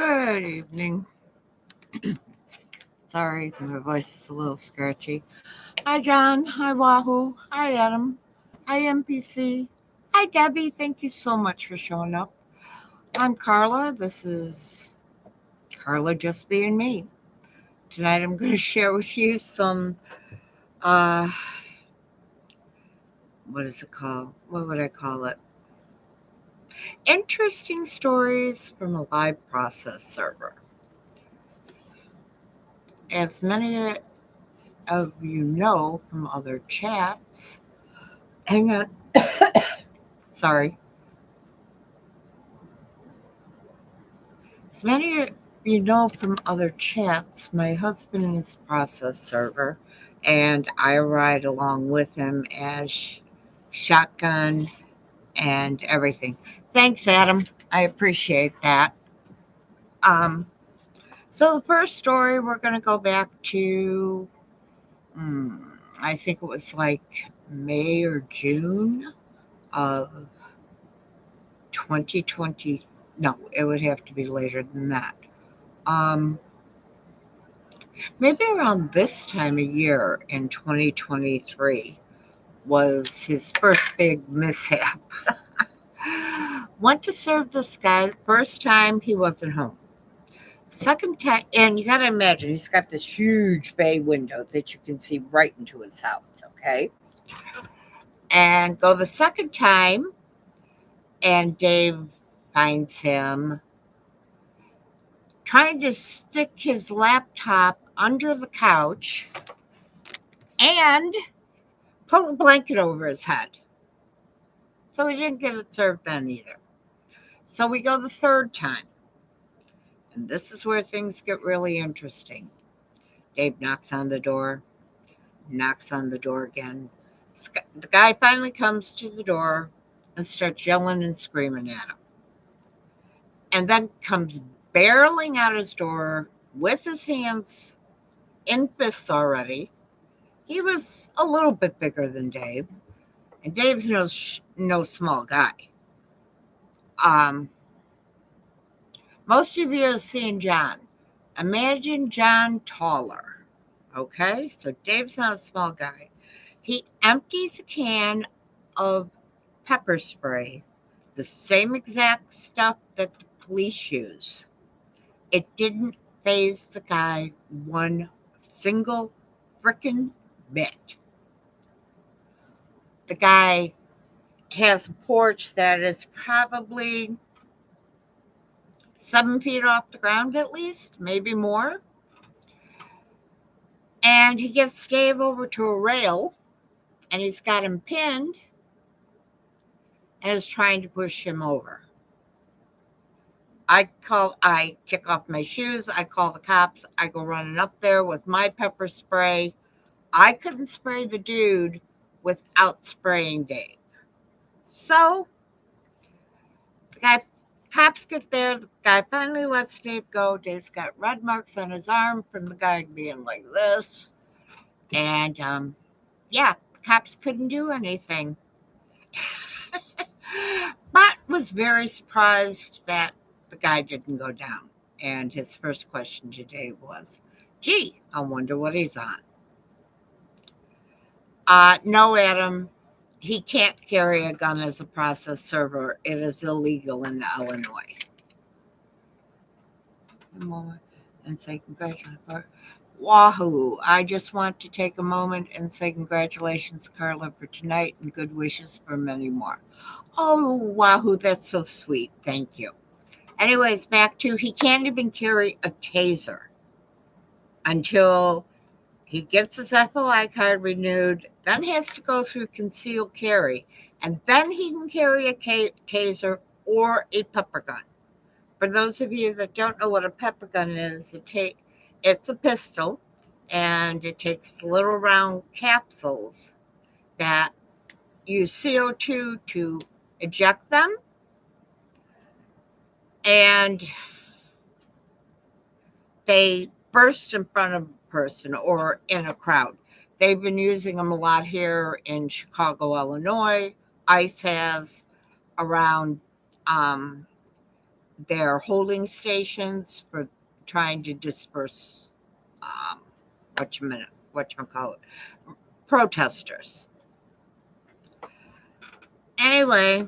Good evening. Sorry, my voice is a little scratchy. Hi, John. Hi, Wahoo. Hi, Adam. Hi, MPC. Hi, Debbie. Thank you so much for showing up. I'm Carla. This is Carla just being me. Tonight I'm going to share with you some, uh, what is it called? What would I call it? Interesting stories from a live process server. As many of you know from other chats, hang on. Sorry. As many of you know from other chats, my husband is a process server, and I ride along with him as shotgun and everything. Thanks, Adam. I appreciate that. Um, so the first story we're going to go back to, hmm, I think it was like May or June of 2020. No, it would have to be later than that. Um, Maybe around this time of year in 2023 was his first big mishap. Went to serve this guy. First time he wasn't home. Second time, and you got to imagine he's got this huge bay window that you can see right into his house, okay? And go the second time, and Dave finds him trying to stick his laptop under the couch and put a blanket over his head. So we didn't get it served then either. So we go the third time. And this is where things get really interesting. Dave knocks on the door, knocks on the door again. The guy finally comes to the door and starts yelling and screaming at him. And then comes barreling out his door with his hands in fists already. He was a little bit bigger than Dave. And Dave's no small guy. Most of you have seen John. Imagine John taller. Okay? So Dave's not a small guy. He empties a can of pepper spray, the same exact stuff that the police use. It didn't faze the guy one single frickin' bit. The guy has a porch that is probably 7 feet off the ground at least, maybe more. And he gets Dave over to a rail, and he's got him pinned and is trying to push him over. I kick off my shoes, I call the cops, I go running up there with my pepper spray. I couldn't spray the dude without spraying Dave. So cops get there, the guy finally lets Dave go. Dave's got red marks on his arm from the guy being like this. And yeah, the cops couldn't do anything. But was very surprised that the guy didn't go down. And his first question to Dave was, gee, I wonder what he's on. No, Adam, he can't carry a gun as a process server. It is illegal in Illinois. And say congratulations. Wahoo! I just want to take a moment and say congratulations, Carla, for tonight and good wishes for many more. Oh, Wahoo, that's so sweet. Thank you. Anyways, back to he can't even carry a taser until he gets his FOI card renewed, then has to go through concealed carry, and then he can carry a taser or a pepper gun. For those of you that don't know what a pepper gun is, it's a pistol, and it takes little round capsules that use CO2 to eject them, and they burst in front of a person or in a crowd. They've been using them a lot here in Chicago, Illinois. ICE has around their holding stations for trying to disperse um, whatchamacallit, protesters. Anyway,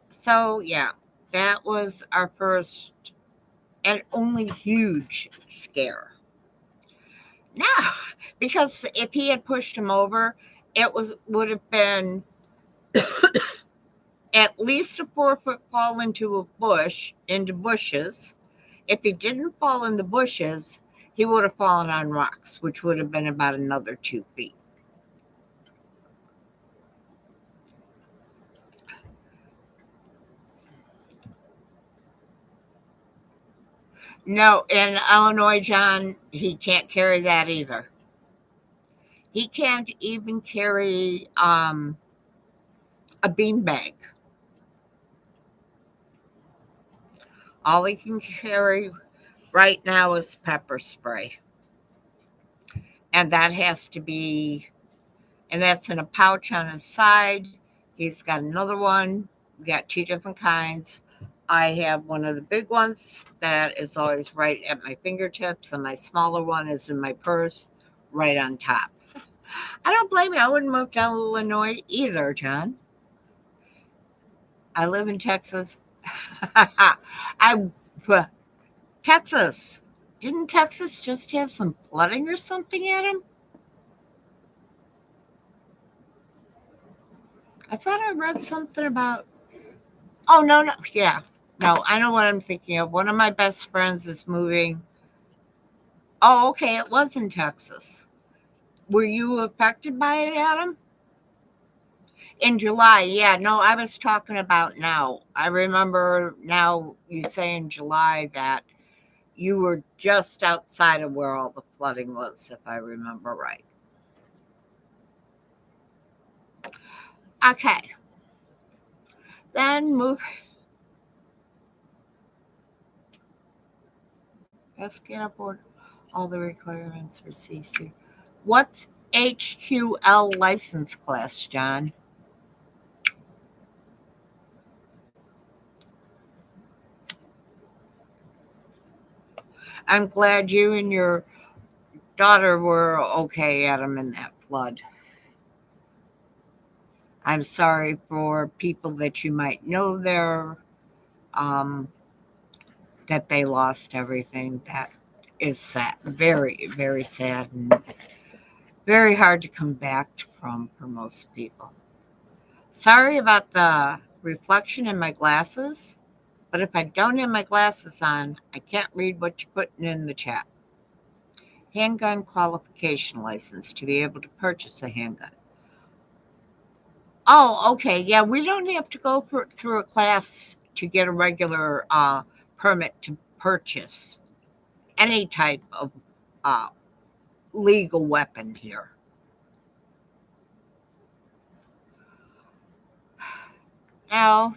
so yeah, that was our first and only huge scare. Now, because if he had pushed him over, would have been at least a 4 foot fall into bushes. If he didn't fall in the bushes, he would have fallen on rocks, which would have been about another 2 feet. No, in Illinois, John, he can't carry that either. He can't even carry a beanbag. All he can carry right now is pepper spray. And that has to be, and that's in a pouch on his side. He's got another one. We got two different kinds. I have one of the big ones that is always right at my fingertips, and my smaller one is in my purse right on top. I don't blame you. I wouldn't move to Illinois either, John. I live in Texas. I Texas. Didn't Texas just have some flooding or something at him? I thought I read something about. Oh no, no, yeah, no. I know what I'm thinking of. One of my best friends is moving. Oh, okay. It was in Texas. Were you affected by it, Adam? In July, yeah. No, I was talking about now. I remember now you say in July that you were just outside of where all the flooding was, if I remember right. Okay. Then move. Let's get aboard all the requirements for CC. What's HQL license class, John? I'm glad you and your daughter were okay, Adam, in that flood. I'm sorry for people that you might know there, um, that they lost everything. That is sad, very, very sad, and very hard to come back from for most people. Sorry about the reflection in my glasses, but if I don't have my glasses on, I can't read what you're putting in the chat. Handgun qualification license to be able to purchase a handgun. Oh, okay. Yeah, we don't have to go through a class to get a regular permit to purchase any type of uh, legal weapon here. Now,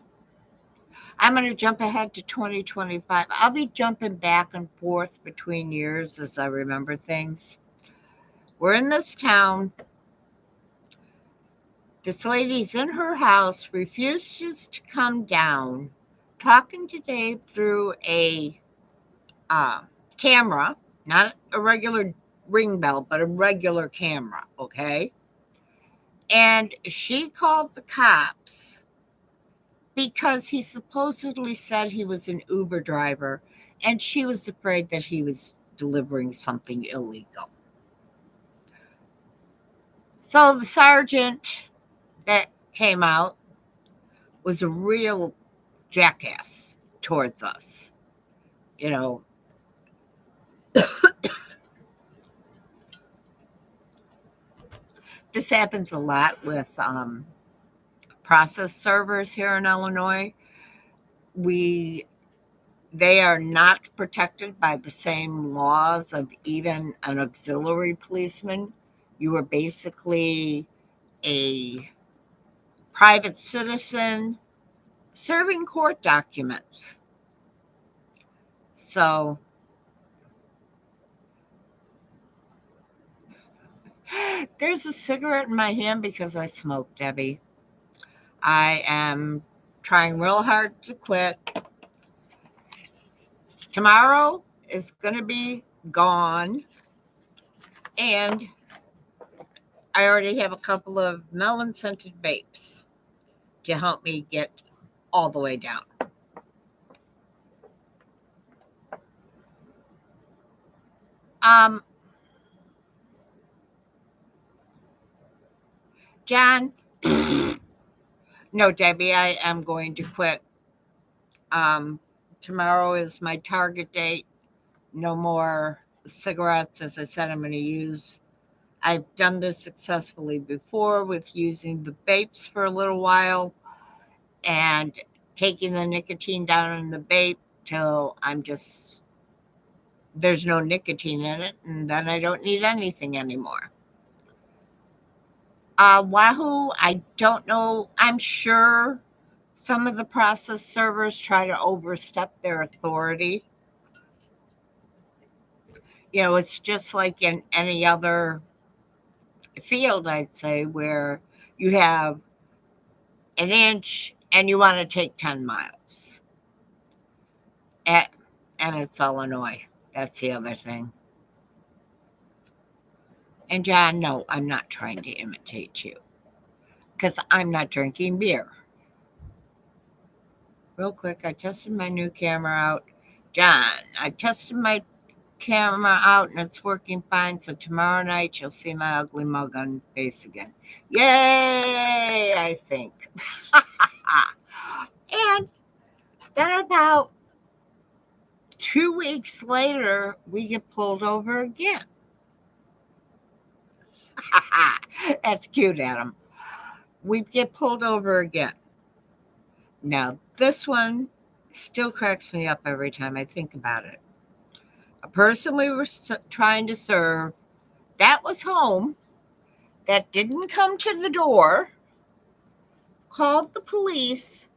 I'm going to jump ahead to 2025. I'll be jumping back and forth between years as I remember things. We're in this town. This lady's in her house, refuses to come down, talking to Dave through a uh, camera, not a regular ring bell, but a regular camera, okay? And she called the cops because he supposedly said he was an Uber driver, and she was afraid that he was delivering something illegal. So the sergeant that came out was a real jackass towards us. You know, this happens a lot with process servers here in Illinois. They are not protected by the same laws of even an auxiliary policeman. You are basically a private citizen serving court documents. So there's a cigarette in my hand because I smoke, Debbie. I am trying real hard to quit. Tomorrow is going to be gone, and I already have a couple of melon scented vapes to help me get all the way down. Um, John, no, Debbie, I am going to quit. Um, Tomorrow is my target date. No more cigarettes. As I said, I'm going to use. I've done this successfully before with using the vapes for a little while and taking the nicotine down in the vape till there's no nicotine in it, and then I don't need anything anymore. Wahoo, I don't know. I'm sure some of the process servers try to overstep their authority. It's just like in any other field, I'd say, where you have an inch and you want to take 10 miles. And it's Illinois. That's the other thing. And John, no, I'm not trying to imitate you because I'm not drinking beer. Real quick, I tested my new camera out. John, I tested my camera out and it's working fine. So tomorrow night you'll see my ugly mug on face again. Yay, I think. And then about 2 weeks later, we get pulled over again. That's cute, Adam. We get pulled over again. Now, this one still cracks me up every time I think about it. A person we were trying to serve that was home, that didn't come to the door, called the police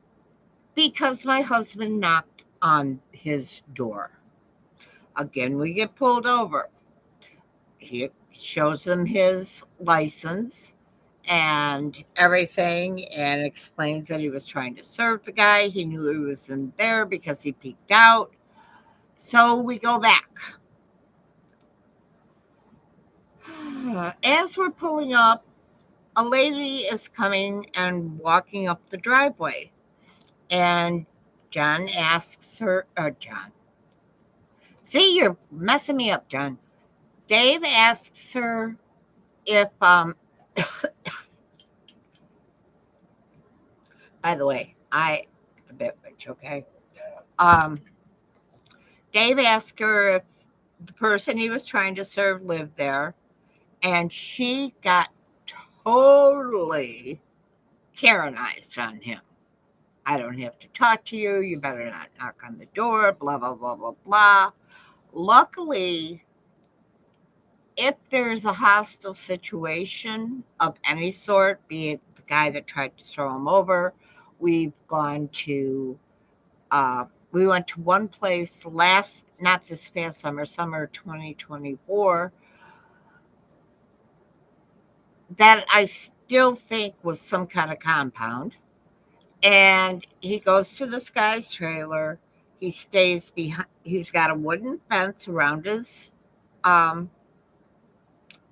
because my husband knocked on his door. Again, we get pulled over. He shows them his license and everything and explains that he was trying to serve the guy. He knew he was in there because he peeked out. So we go back. As we're pulling up, a lady is coming and walking up the driveway. And John asks her, John. See, you're messing me up, John. Dave asks her if, by the way, a bit rich, okay? Dave asked her if the person he was trying to serve lived there, and she got totally Karenized on him. I don't have to talk to you. You better not knock on the door, blah, blah, blah, blah, blah. Luckily, if there's a hostile situation of any sort, be it the guy that tried to throw him over, we went to one place not this past summer 2024, that I still think was some kind of compound. And he goes to this guy's trailer. He stays behind. He's got a wooden fence around his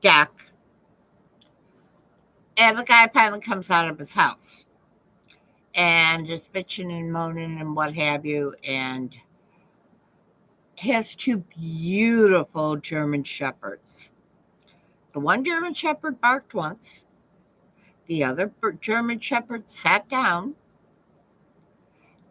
deck. And the guy finally comes out of his house and is bitching and moaning and what have you. And he has two beautiful German shepherds. The one German shepherd barked once. The other German shepherd sat down.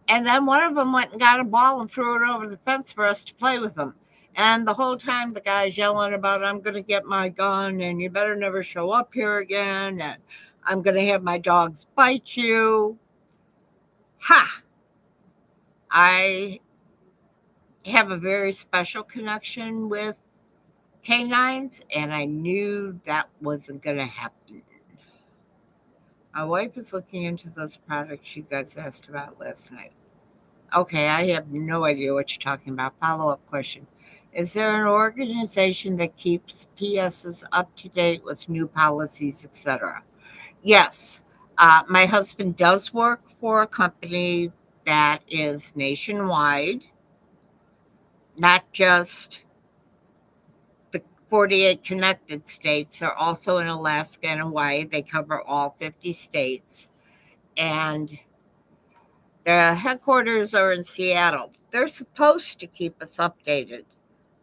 And then one of them went and got a ball and threw it over the fence for us to play with them. And the whole time the guy's yelling about, I'm going to get my gun and you better never show up here again. And I'm going to have my dogs bite you. Ha! I have a very special connection with canines, and I knew that wasn't going to happen. My wife is looking into those products you guys asked about last night. Okay, I have no idea what you're talking about. Follow-up question. Is there an organization that keeps PSs up to date with new policies, etc.? Yes. My husband does work for a company that is nationwide. not just the 48 connected states. They're also in Alaska and Hawaii. They cover all 50 states. And the headquarters are in Seattle. They're supposed to keep us updated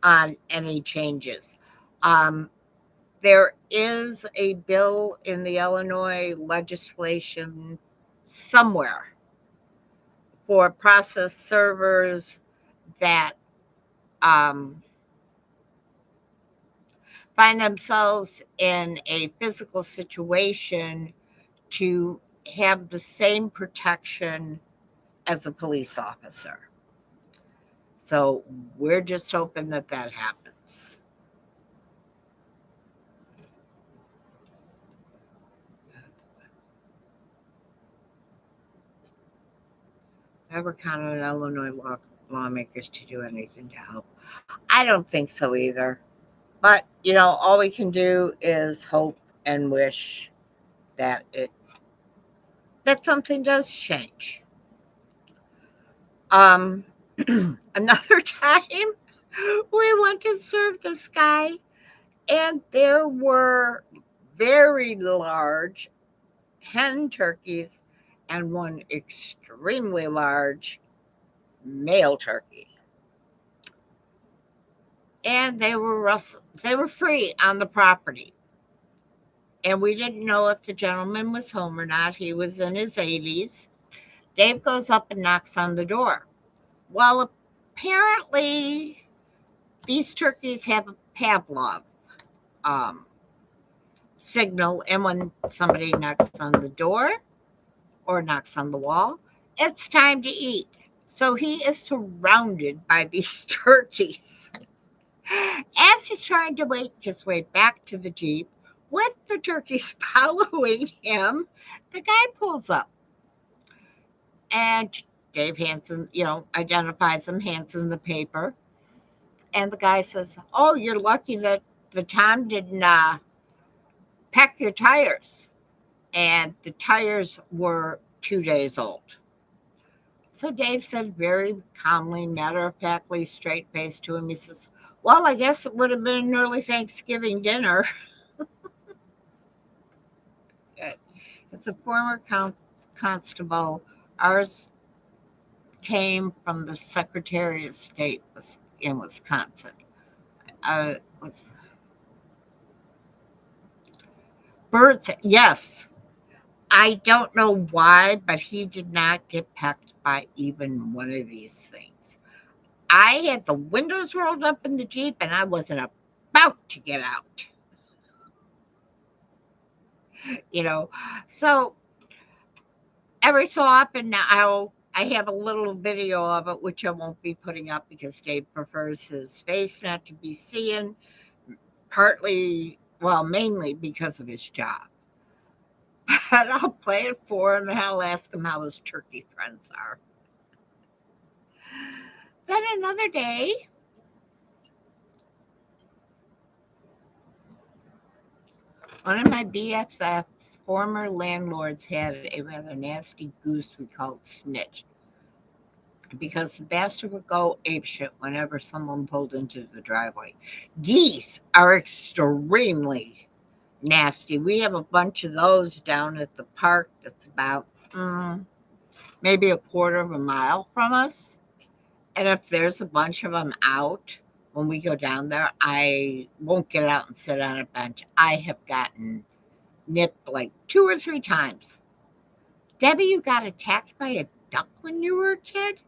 on any changes. Um, there is a bill in the Illinois legislation somewhere for process servers that um, find themselves in a physical situation to have the same protection as a police officer. So we're just hoping that that happens. Never count on Illinois lawmakers to do anything to help. I don't think so either. But, all we can do is hope and wish that that something does change. Um, another time we went to serve this guy, and there were very large hen turkeys and one extremely large male turkey. And they were free on the property. And we didn't know if the gentleman was home or not. He was in his 80s. Dave goes up and knocks on the door. Well, apparently, these turkeys have a Pavlov um, signal, and when somebody knocks on the door or knocks on the wall, it's time to eat. So he is surrounded by these turkeys. As he's trying to make his way back to the Jeep with the turkeys following him, the guy pulls up. And Dave Hansen, identifies him, hands him the paper. And the guy says, "Oh, you're lucky that the Tom didn't pack your tires." And the tires were 2 days old. So Dave said very calmly, matter of factly, straight faced to him, he says, "Well, I guess it would have been an early Thanksgiving dinner." It's a former constable. Ours came from the Secretary of State in Wisconsin. Was birds, yes. I don't know why, but he did not get pecked by even one of these things. I had the windows rolled up in the Jeep and I wasn't about to get out. So every so often now I have a little video of it, which I won't be putting up because Dave prefers his face not to be seen, mainly because of his job. But I'll play it for him and I'll ask him how his turkey friends are. Then another day, one of my BFF's former landlords had a rather nasty goose we called Snitch, because the bastard would go apeshit whenever someone pulled into the driveway. Geese are extremely nasty. We have a bunch of those down at the park that's about maybe a quarter of a mile from us. And if there's a bunch of them out, when we go down there, I won't get out and sit on a bench. I have gotten nipped like 2 or 3 times. Debbie, you got attacked by a duck when you were a kid?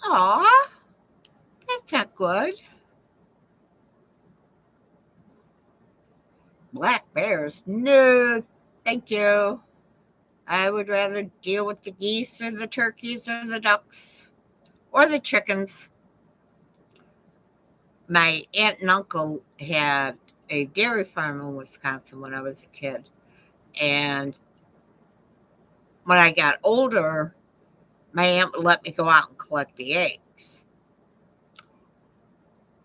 Aw, that's not good. Black bears? No, thank you. I would rather deal with the geese or the turkeys or the ducks or the chickens. My aunt and uncle had a dairy farm in Wisconsin when I was a kid. And when I got older, my aunt would let me go out and collect the eggs.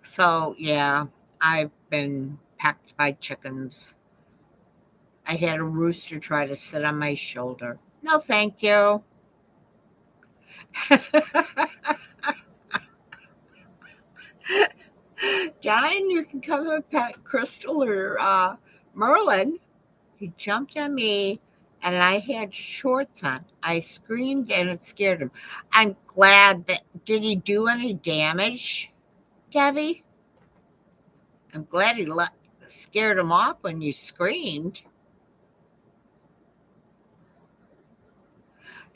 So, yeah, I've been pecked by chickens. I had a rooster try to sit on my shoulder. No, thank you. John, you can come and pet Crystal or Merlin. He jumped on me and I had shorts on. I screamed and it scared him. I'm glad that. Did he do any damage, Debbie? I'm glad he scared him off when you screamed.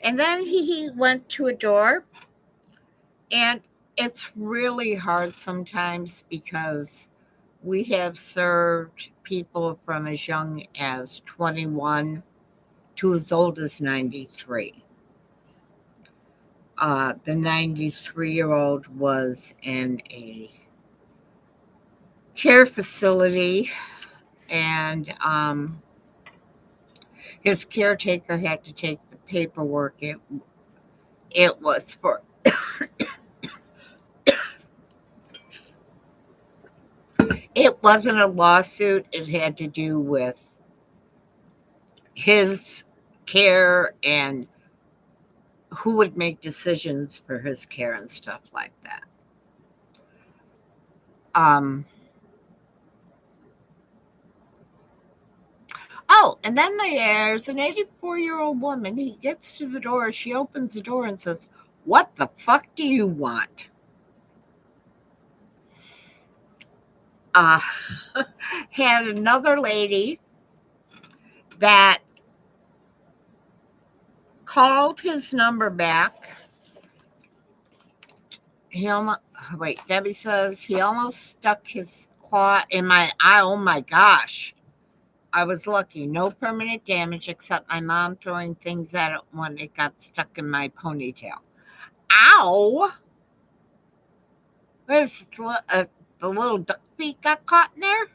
And then he went to a door, and it's really hard sometimes because we have served people from as young as 21 to as old as 93. The 93-year-old was in a care facility, and his caretaker had to take the paperwork. It was for it wasn't a lawsuit. It had to do with his care and who would make decisions for his care and stuff like that. Oh, and then there's an 84-year-old woman. He gets to the door. She opens the door and says, "What the fuck do you want?" Had another lady that called his number back. Debbie says he almost stuck his claw in my eye. Oh my gosh. I was lucky. No permanent damage except my mom throwing things at it when it got stuck in my ponytail. Ow! The little duck feet got caught in there?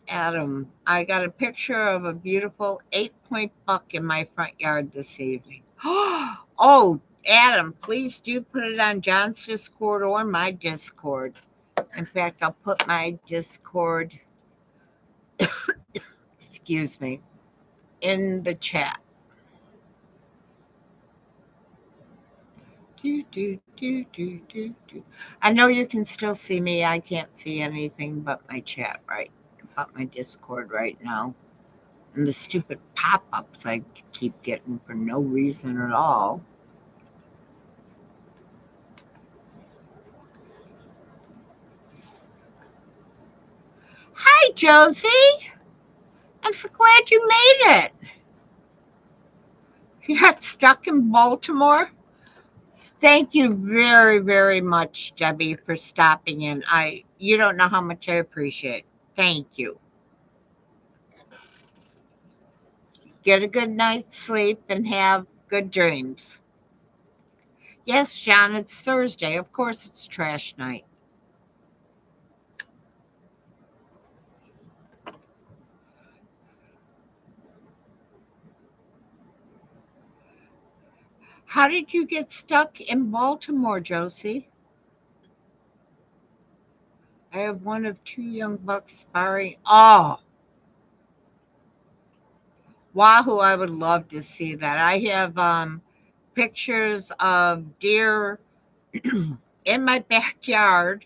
Adam, I got a picture of a beautiful 8-point buck in my front yard this evening. Oh, Adam, please do put it on John's Discord or my Discord. In fact, I'll put my Discord, excuse me, in the chat. I know you can still see me. I can't see anything but my chat but my Discord right now. And the stupid pop-ups I keep getting for no reason at all. Hi, Josie. I'm so glad you made it. You got stuck in Baltimore? Thank you very, very much, Debbie, for stopping in. You don't know how much I appreciate it. Thank you. Get a good night's sleep and have good dreams. Yes, John, it's Thursday. Of course it's trash night. How did you get stuck in Baltimore, Josie? I have one of two young bucks sparring. Oh, wahoo, I would love to see that. I have pictures of deer in my backyard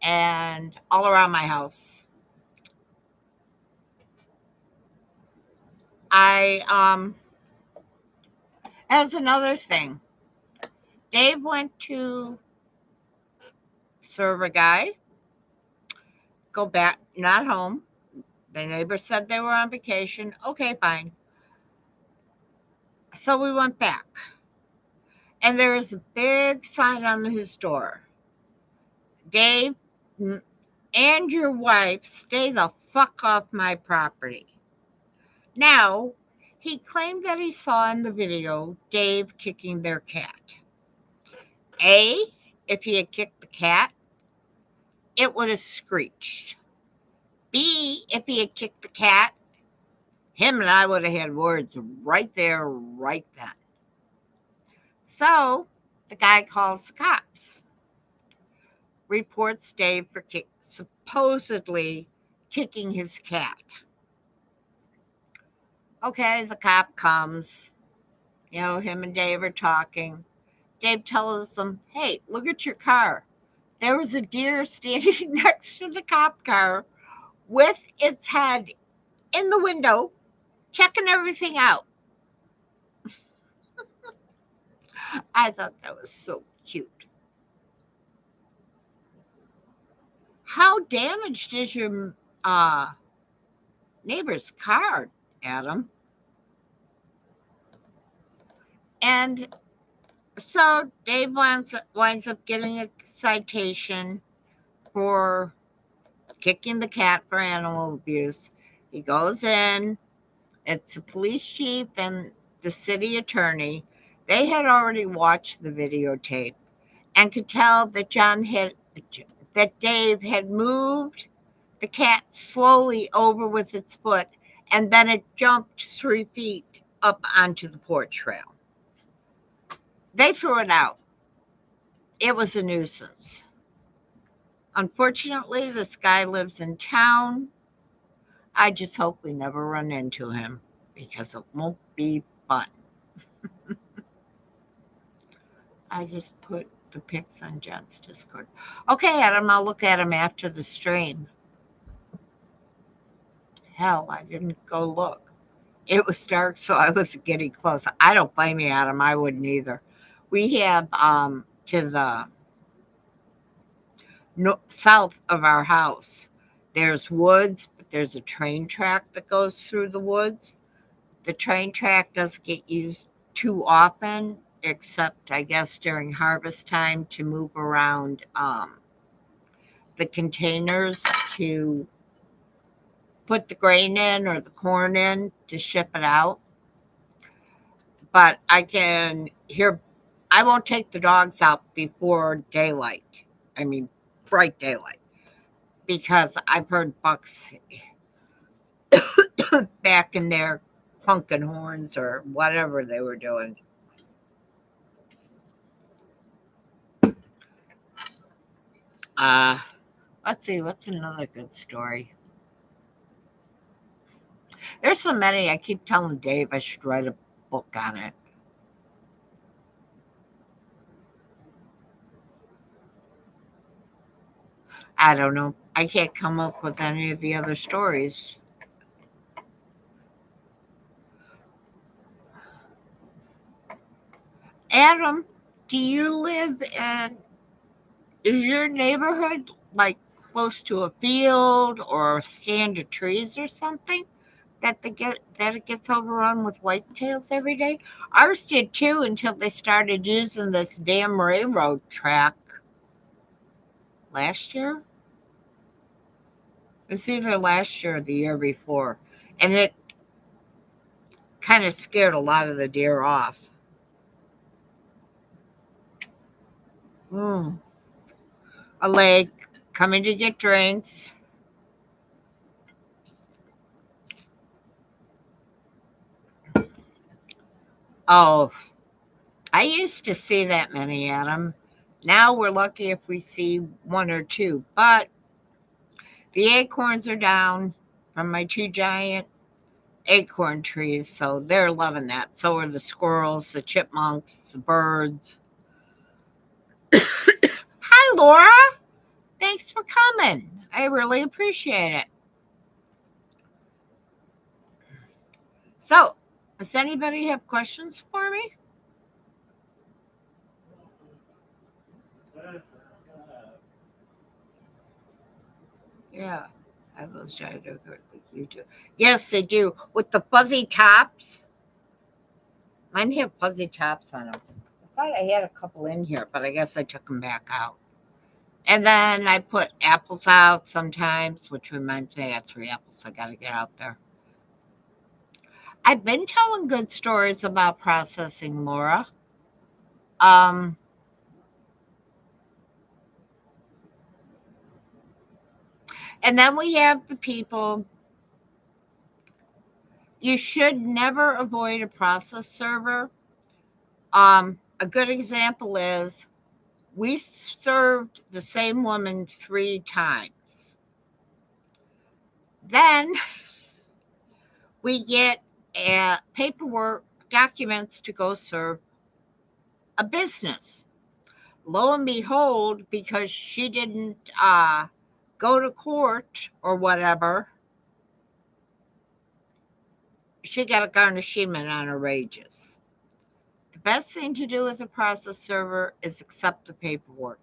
and all around my house. As another thing, Dave went to serve a guy, go back, not home. The neighbor said they were on vacation. Okay, fine. So we went back. And there was a big sign on his door. Dave and your wife, stay the fuck off my property. Now, he claimed that he saw in the video Dave kicking their cat. If he had kicked the cat, it would have screeched. B, if he had kicked the cat, him and I would have had words right there, right then. So the guy calls the cops, reports Dave for supposedly kicking his cat. Okay, the cop comes. Him and Dave are talking. Dave tells them, hey, look at your car. there was a deer standing next to the cop car with its head in the window, checking everything out. I thought that was so cute. How damaged is your neighbor's car, Adam? And so Dave winds up getting a citation for kicking the cat for animal abuse. He goes in. It's the police chief and the city attorney. They had already watched the videotape and could tell that Dave had moved the cat slowly over with its foot, and then it jumped 3 feet up onto the porch rail. They threw it out. It was a nuisance. Unfortunately, this guy lives in town. I just hope we never run into him because it won't be fun. I just put the pics on Jen's Discord. Okay, Adam, I'll look at him after the stream. Hell, I didn't go look. It was dark, so I wasn't getting close. I don't blame you, Adam. I wouldn't either. We have to the south of our house, there's woods, but there's a train track that goes through the woods. The train track doesn't get used too often, except I guess during harvest time to move around the containers to put the grain in or the corn in to ship it out. But I won't take the dogs out before daylight. I mean, bright daylight. Because I've heard bucks back in there clunking horns or whatever they were doing. Let's see, what's another good story? There's so many. I keep telling Dave I should write a book on it. I don't know. I can't come up with any of the other stories. Adam, do you live in, is your neighborhood like close to a field or a stand of trees or something that it gets overrun with whitetails every day? Ours did too until they started using this damn railroad track last year. It was either last year or the year before, and it kind of scared a lot of the deer off. A lake, coming to get drinks. Oh, I used to see that many, Adam. Now we're lucky if we see one or two, but the acorns are down from my 2 giant acorn trees, so they're loving that. So are the squirrels, the chipmunks, the birds. Hi, Laura. Thanks for coming. I really appreciate it. So, does anybody have questions for me? Yeah, I have those giant acorns like you do. Yes, they do. With the fuzzy tops. Mine have fuzzy tops on them. I thought I had a couple in here, but I guess I took them back out. And then I put apples out sometimes, which reminds me I got 3 apples I got to get out there. I've been telling good stories about processing, Laura. And then we have the people. You should never avoid a process server. A good example is we served the same woman 3 times. Then we get paperwork, documents to go serve a business. Lo and behold, because she didn't go to court or whatever, she got a garnishment on her wages. The best thing to do with a process server is accept the paperwork.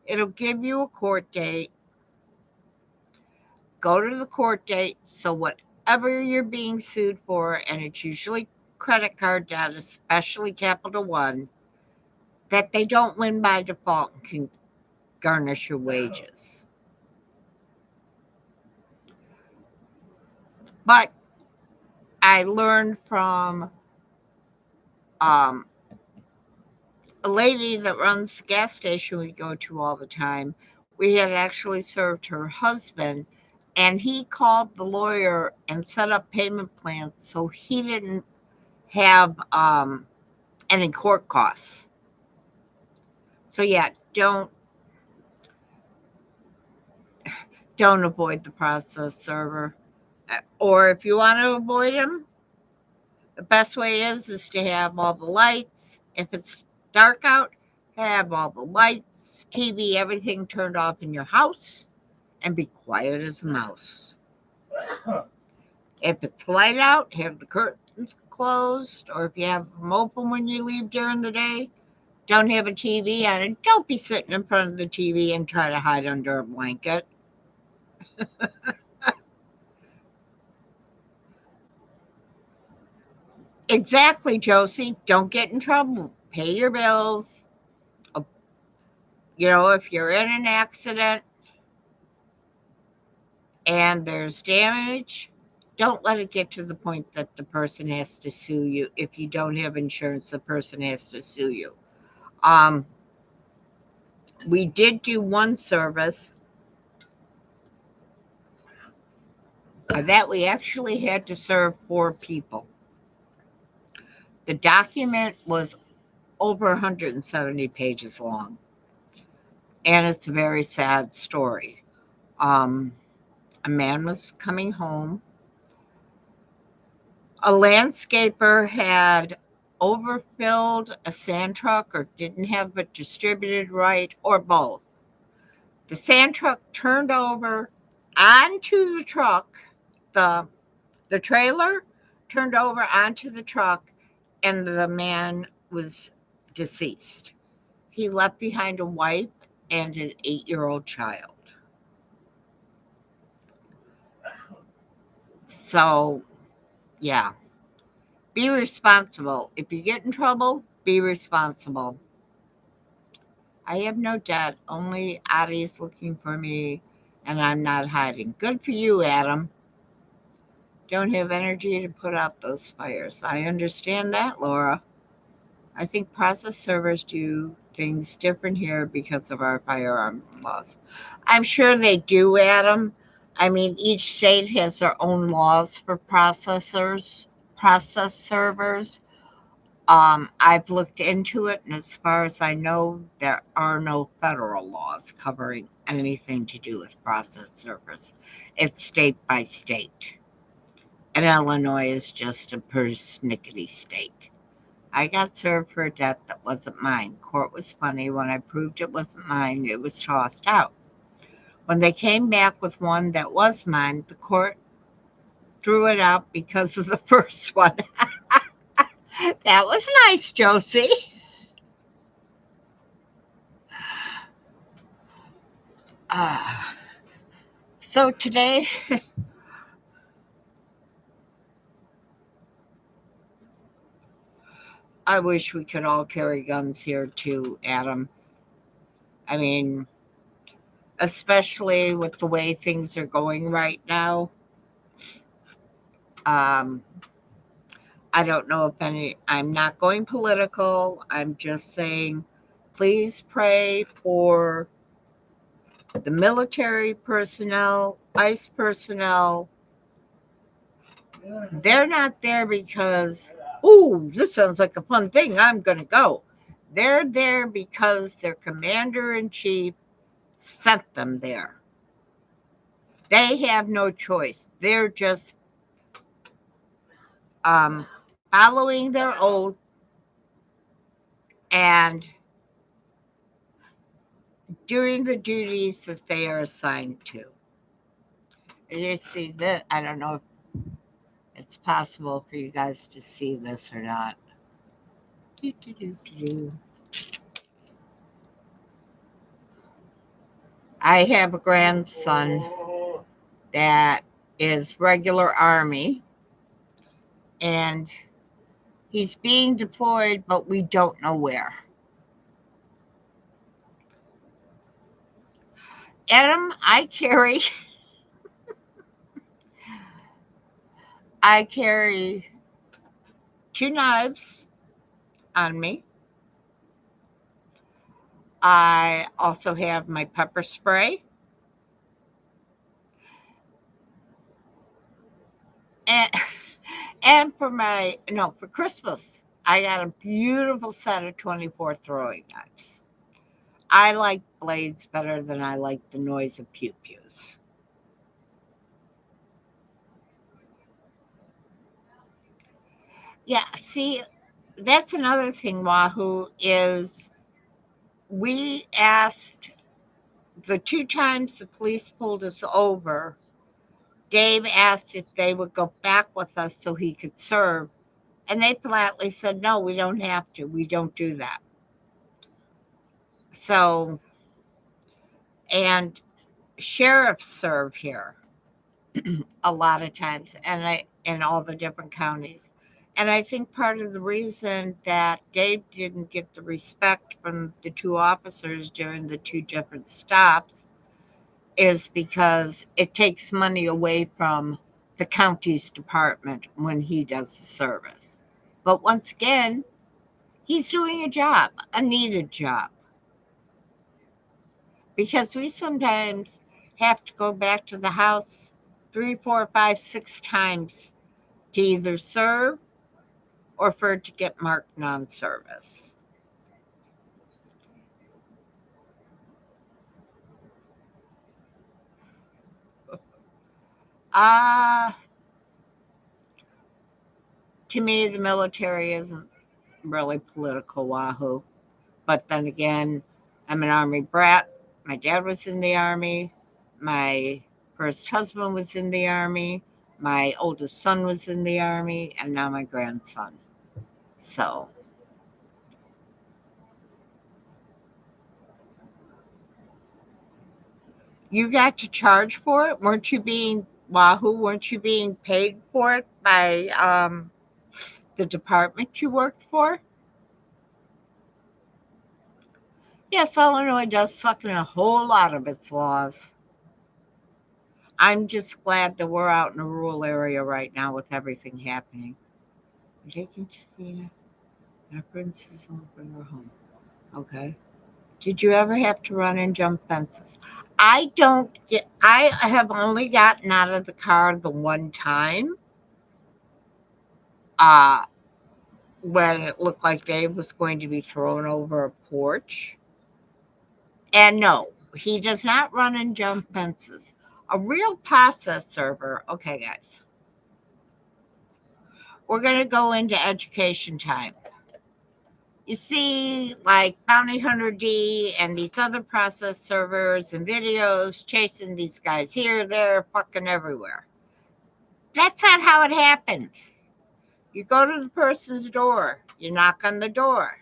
It'll give you a court date. Go to the court date. So whatever you're being sued for, and it's usually credit card debt, especially Capital One, that they don't win by default and can garnish your wages. But I learned from a lady that runs the gas station we go to all the time. We had actually served her husband, and he called the lawyer and set up payment plans so he didn't have any court costs. So yeah, don't avoid the process server. Or if you want to avoid them, the best way is to have all the lights. If it's dark out, have all the lights, TV, everything turned off in your house, and be quiet as a mouse. If it's light out, have the curtains closed, or if you have them open when you leave during the day, don't have a TV on it. Don't be sitting in front of the TV and try to hide under a blanket. Exactly, Josie. Don't get in trouble. Pay your bills. If you're in an accident and there's damage, don't let it get to the point that the person has to sue you. If you don't have insurance, the person has to sue you. We did do one service that we actually had to serve 4 people. The document was over 170 pages long, and it's a very sad story. A man was coming home. A landscaper had overfilled a sand truck or didn't have it distributed right, or both. The sand truck turned over onto the truck. The trailer turned over onto the truck, and the man was deceased. He left behind a wife and an 8-year-old child. So, yeah. Be responsible. If you get in trouble, be responsible. I have no debt. Only Addie is looking for me, and I'm not hiding. Good for you, Adam. Don't have energy to put out those fires. I understand that, Laura. I think process servers do things different here because of our firearm laws. I'm sure they do, Adam. I mean, each state has their own laws for process servers. I've looked into it, and as far as I know, there are no federal laws covering anything to do with process servers. It's state by state. And Illinois is just a persnickety state. I got served for a debt that wasn't mine. Court was funny. When I proved it wasn't mine, it was tossed out. When they came back with one that was mine, the court threw it out because of the first one. That was nice, Josie. So today, I wish we could all carry guns here too, Adam. I mean, especially with the way things are going right now. I don't know if I'm not going political. I'm just saying, please pray for the military personnel, ICE personnel. They're not there because, this sounds like a fun thing. I'm going to go. They're there because their commander-in-chief sent them there. They have no choice. They're just following their oath and doing the duties that they are assigned to. You see that? I don't know if it's possible for you guys to see this or not. Do, do, do, do, do. I have a grandson that is regular Army, and he's being deployed, but we don't know where. Adam, I carry 2 knives on me. I also have my pepper spray. And and for Christmas, I got a beautiful set of 24 throwing knives. I like blades better than I like the noise of pew pews. Yeah, see, that's another thing, Wahoo, is we asked the 2 times the police pulled us over, Dave asked if they would go back with us so he could serve, and they flatly said, no, we don't have to. We don't do that. So, and sheriffs serve here a lot of times, and in all the different counties. And I think part of the reason that Dave didn't get the respect from the 2 officers during the 2 different stops is because it takes money away from the county's department when he does the service. But once again, he's doing a job, a needed job, because we sometimes have to go back to the house 3, 4, 5, 6 times to either serve or for it to get marked non-service. Uh, to me, the military isn't really political, Wahoo. But then again, I'm an Army brat. My dad was in the Army. My first husband was in the Army. My oldest son was in the Army. And now my grandson. So, you got to charge for it? Weren't you being paid for it by the department you worked for? Yes, Illinois does suck in a whole lot of its laws. I'm just glad that we're out in a rural area right now with everything happening. I'm taking Tina. My princess will bring her home. Okay. Did you ever have to run and jump fences? I have only gotten out of the car the one time uh, when it looked like Dave was going to be thrown over a porch. And no, he does not run and jump fences. A real process server, okay, guys, we're going to go into education time. You see, like Bounty Hunter D and these other process servers and videos chasing these guys here, there, fucking everywhere. That's not how it happens. You go to the person's door, you knock on the door.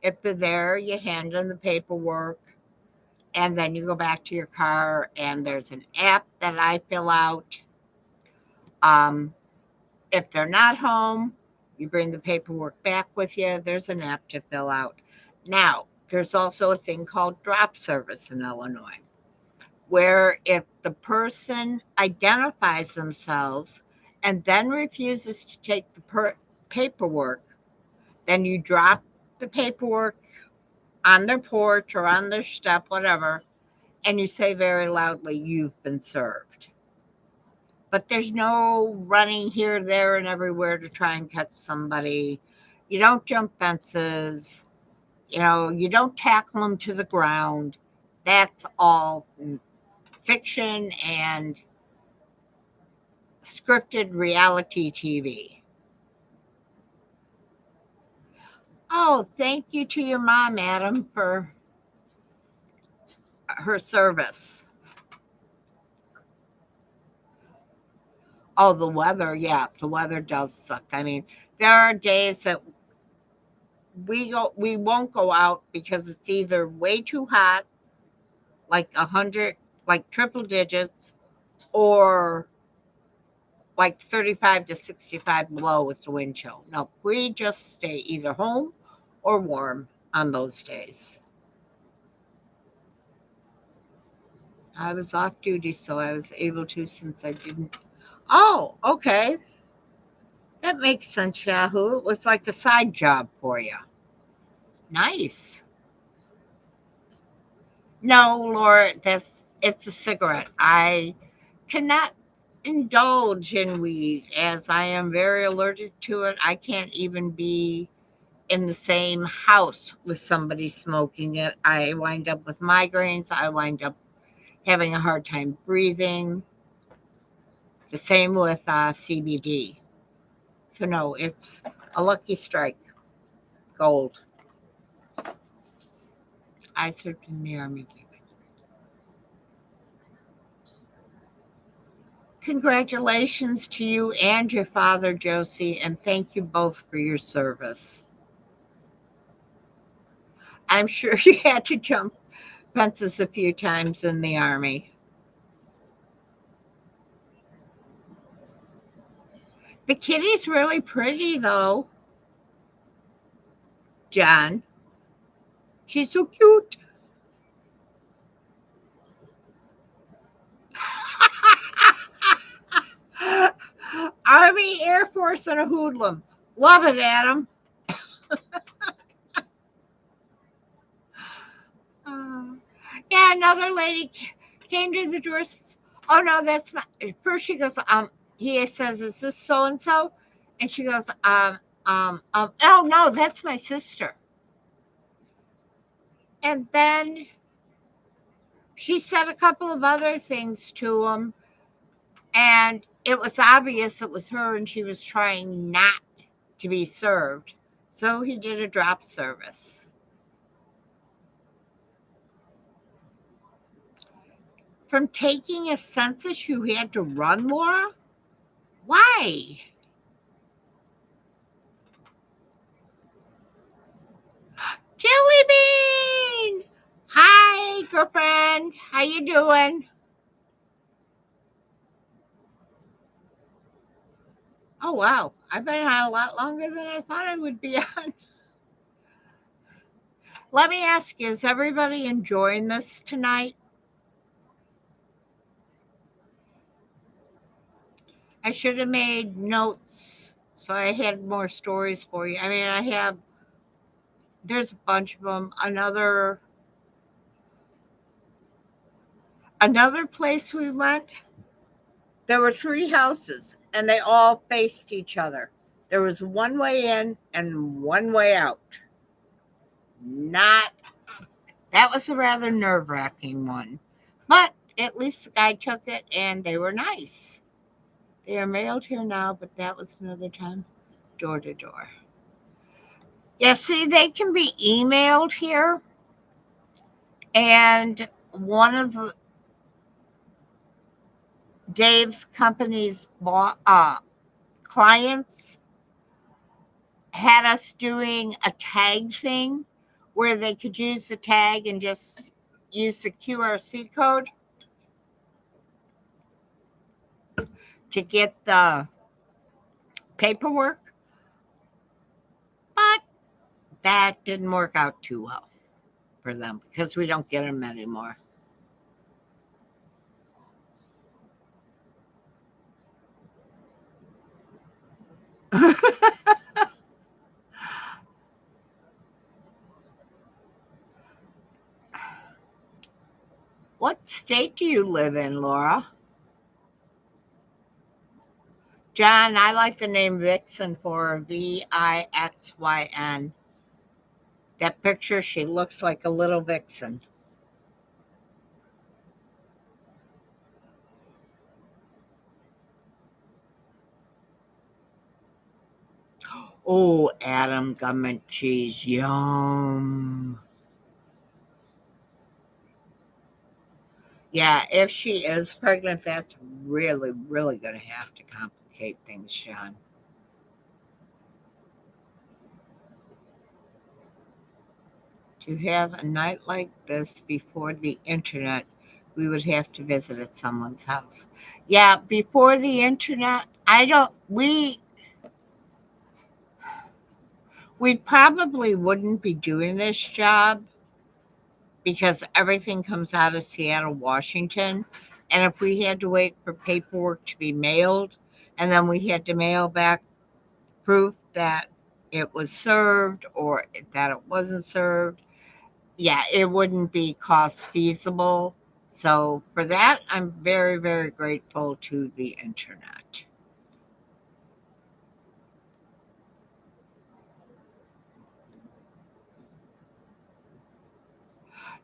If they're there, you hand them the paperwork, and then you go back to your car, and there's an app that I fill out. Um, if they're not home, you bring the paperwork back with you. There's an app to fill out. Now, there's also a thing called drop service in Illinois, where if the person identifies themselves and then refuses to take the paperwork, then you drop the paperwork on their porch or on their step, whatever, and you say very loudly, "You've been served." But there's no running here, there, and everywhere to try and catch somebody. You don't jump fences. You don't tackle them to the ground. That's all fiction and scripted reality TV. Oh, thank you to your mom, Adam, for her service. Oh, the weather, yeah, the weather does suck. I mean, there are days that we won't go out because it's either way too hot, like 100, like triple digits, or like 35 to 65 below with the wind chill. No, we just stay either home or warm on those days. I was off duty, so I was able to since I didn't. Oh, okay. That makes sense, Yahoo. It was like a side job for you. Nice. No, Laura, it's a cigarette. I cannot indulge in weed as I am very allergic to it. I can't even be in the same house with somebody smoking it. I wind up with migraines. I wind up having a hard time breathing. The same with CBD. So, no, it's a lucky strike. Gold. I served in the Army. Congratulations to you and your father, Josie, and thank you both for your service. I'm sure you had to jump fences a few times in the Army. The kitty's really pretty, though, John. She's so cute. Army, Air Force, and a hoodlum. Love it, Adam. Uh, yeah, another lady came to the door. Oh no, that's my. First she goes, he says, "Is this so and so?" And she goes, oh no, that's my sister. And then she said a couple of other things to him, and it was obvious it was her, and she was trying not to be served. So he did a drop service. From taking a census, you had to run, Laura? Why? Jelly Bean! Hi, girlfriend. How you doing? Oh, wow. I've been on a lot longer than I thought I would be on. Let me ask you, is everybody enjoying this tonight? I should have made notes so I had more stories for you. I mean, there's a bunch of them. Another place we went, there were three houses and they all faced each other. There was one way in and one way out. Not, that was a rather nerve wracking one. But at least the guy took it and they were nice. They are mailed here now, but that was another time, door to door. Yeah, see, they can be emailed here. And one of Dave's company's clients had us doing a tag thing where they could use the tag and just use the QRC code to get the paperwork. But that didn't work out too well for them because we don't get them anymore. What state do you live in, Laura? John, I like the name Vixen for Vixyn. That picture, she looks like a little vixen. Oh, Adam government cheese, yum. Yeah, if she is pregnant, that's really, really going to have to complicate things, John. To have a night like this before the internet, we would have to visit at someone's house. Yeah, before the internet, I don't, we probably wouldn't be doing this job because everything comes out of Seattle, Washington. And if we had to wait for paperwork to be mailed, and then we had to mail back proof that it was served or that it wasn't served, yeah, it wouldn't be cost feasible. So for that, I'm very, very grateful to the internet.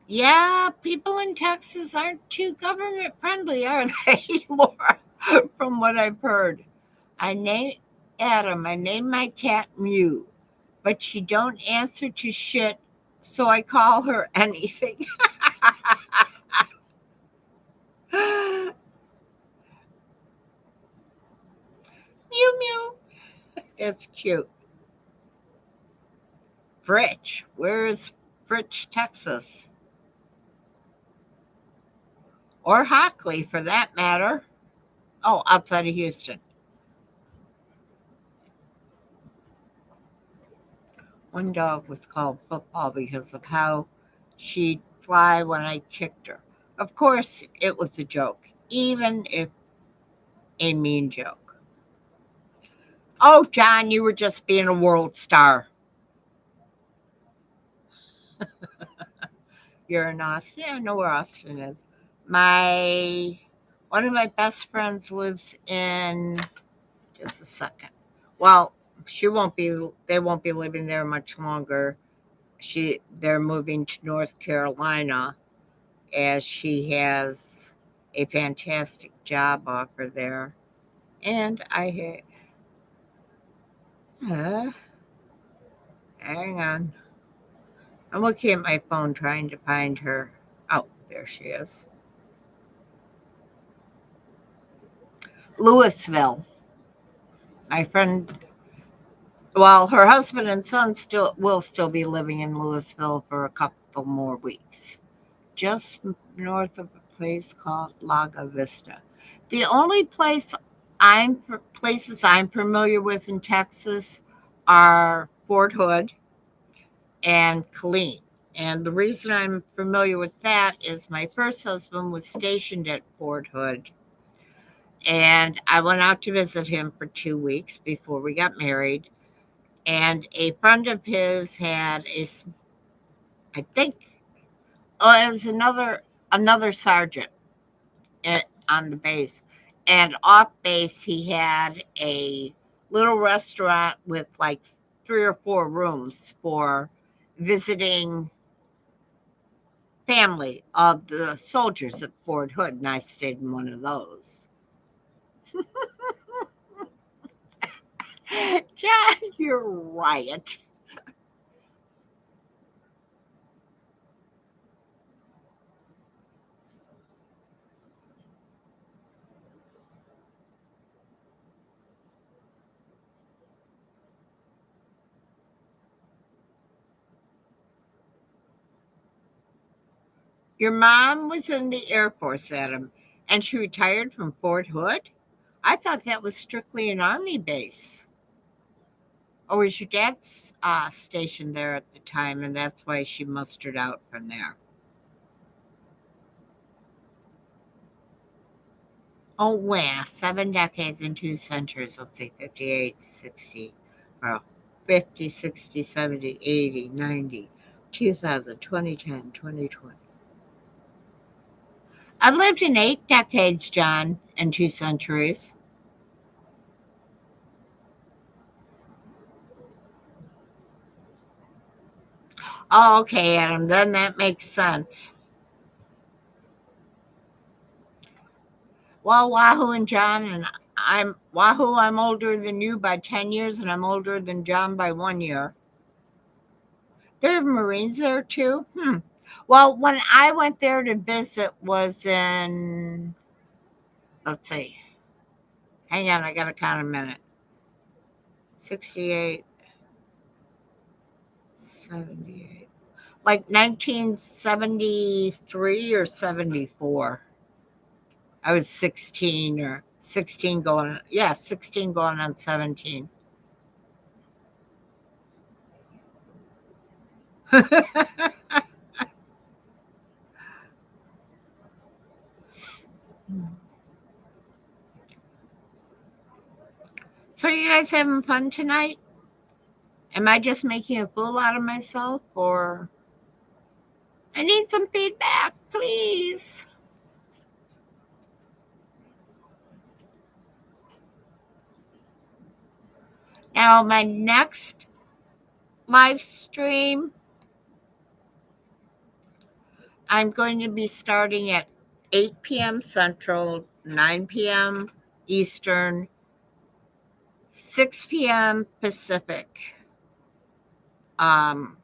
Yeah, people in Texas aren't too government friendly, are they? Anymore, from what I've heard. I name Adam. I named my cat Mew, but she don't answer to shit, so I call her anything. Mew Mew. It's cute. Fritch. Where is Fritch, Texas? Or Hockley, for that matter. Oh, outside of Houston. One dog was called Football because of how she'd fly when I kicked her. Of course, it was a joke, even if a mean joke. Oh, John, you were just being a world star. You're in Austin. I know where Austin is. My One of my best friends lives in just a second. Well, she won't be they won't be living there much longer. They're moving to North Carolina as she has a fantastic job offer there. And hang on. I'm looking at my phone trying to find her. Oh, there she is. Louisville. My friend, well, her husband and son still be living in Louisville for a couple more weeks. Just north of a place called Laga Vista. The only places I'm familiar with in Texas are Fort Hood and Killeen. And the reason I'm familiar with that is my first husband was stationed at Fort Hood, and I went out to visit him for 2 weeks before we got married. And a friend of his I think, oh, it was another sergeant on the base. And off base, he had a little restaurant with like 3 or 4 rooms for visiting family of the soldiers at Fort Hood, and I stayed in one of those. John, you're right. Your mom was in the Air Force, Adam, and she retired from Fort Hood? I thought that was strictly an Army base. Or was your dad stationed there at the time, and that's why she mustered out from there? Oh, wow. 7 decades and 2 centuries. Let's see, 58, 60, well, 50, 60, 70, 80, 90, 2000, 2010, 2020. I've lived in 8 decades, John, and 2 centuries. Oh, okay, Adam. Then that makes sense. Well, Wahoo and John, and I'm Wahoo, I'm older than you by 10 years, and I'm older than John by 1 year. There are Marines there too. Hmm. Well, when I went there to visit was in, let's see, hang on, I got to count a minute. 68, 78, like 1973 or 74. I was 16 or 16 going, yeah, 16 going on 17. So you guys having fun tonight? Am I just making a fool out of myself, or I need some feedback, please? Now, my next live stream, I'm going to be starting at 8 p.m. Central, 9 p.m. Eastern, 6 p.m. Pacific. Um,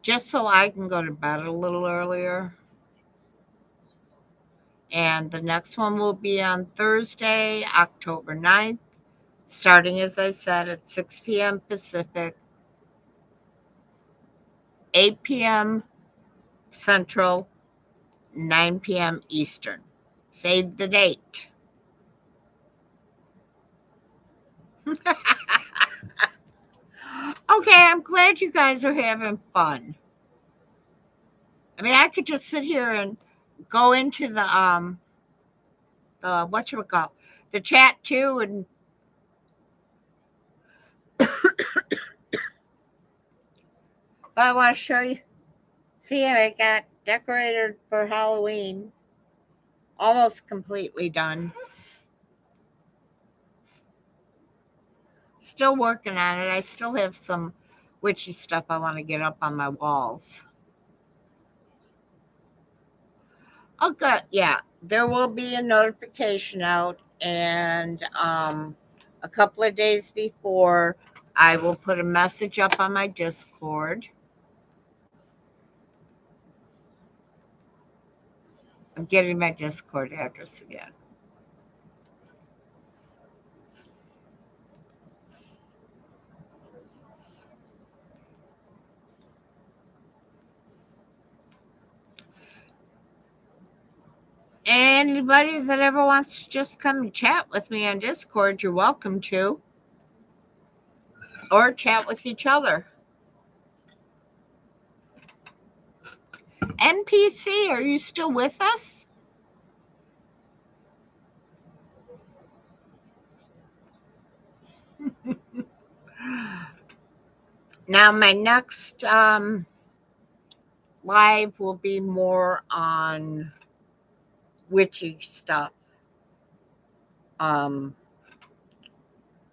just so I can go to bed a little earlier. And the next one will be on Thursday, October 9th, starting, as I said, at 6 p.m. Pacific, 8 p.m. Central, 9 p.m. Eastern. Save the date. Okay, I'm glad you guys are having fun. I mean, I could just sit here and go into the whatchamacallit, the chat too, and I want to show you. See, I got decorated for Halloween, almost completely done. Still working on it. I still have some witchy stuff I want to get up on my walls. Oh, good. Yeah, there will be a notification out, and a couple of days before, I will put a message up on my Discord. I'm getting my Discord address again. Anybody that ever wants to just come and chat with me on Discord, you're welcome to, or chat with each other. NPC, are you still with us? Now, my next live will be more on witchy stuff.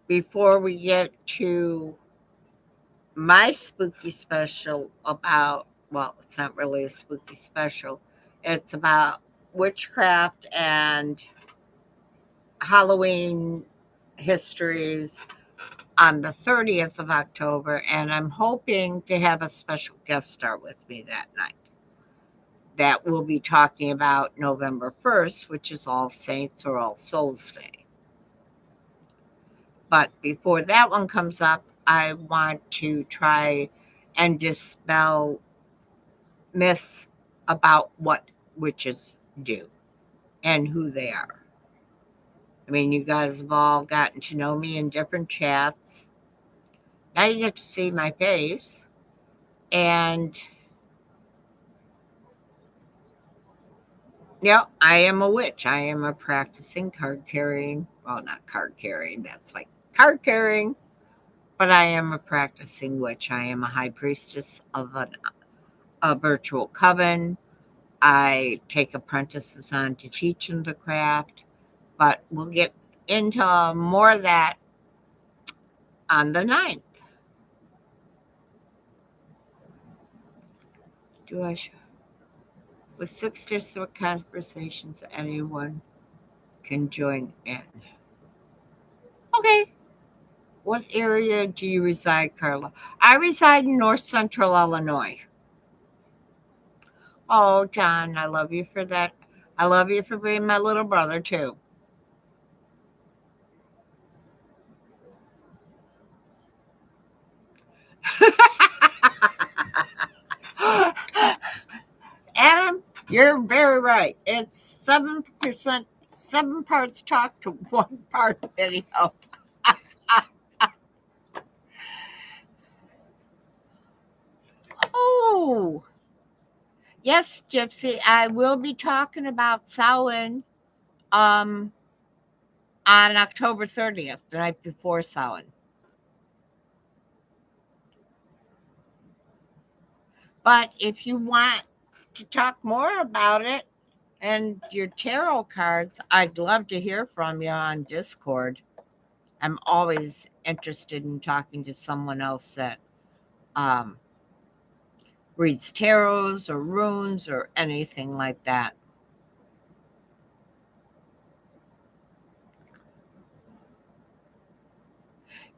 Before we get to my spooky special about, well, it's not really a spooky special, it's about witchcraft and Halloween histories on the 30th of October, and I'm hoping to have a special guest star with me that night. That will be talking about November 1st, which is All Saints or All Souls Day. But before that one comes up, I want to try and dispel myths about what witches do and who they are. I mean, you guys have all gotten to know me in different chats. Now you get to see my face. And, yeah, I am a witch. I am a practicing card carrying, well, not card carrying, that's like card carrying, but I am a practicing witch. I am a high priestess of a virtual coven. I take apprentices on to teach them the craft, but we'll get into more of that on the 9th. Do I show? With 6 different conversations, anyone can join in. Okay. What area do you reside, Carla? I reside in north central Illinois. Oh, John, I love you for that. I love you for being my little brother, too. Adam, you're very right. It's 7%, 7 parts talk to 1 part video. Oh, yes, Gypsy. I will be talking about Samhain um, on October 30th, the night before Samhain. But if you want to talk more about it and your tarot cards, I'd love to hear from you on Discord. I'm always interested in talking to someone else that um, reads tarots or runes or anything like that.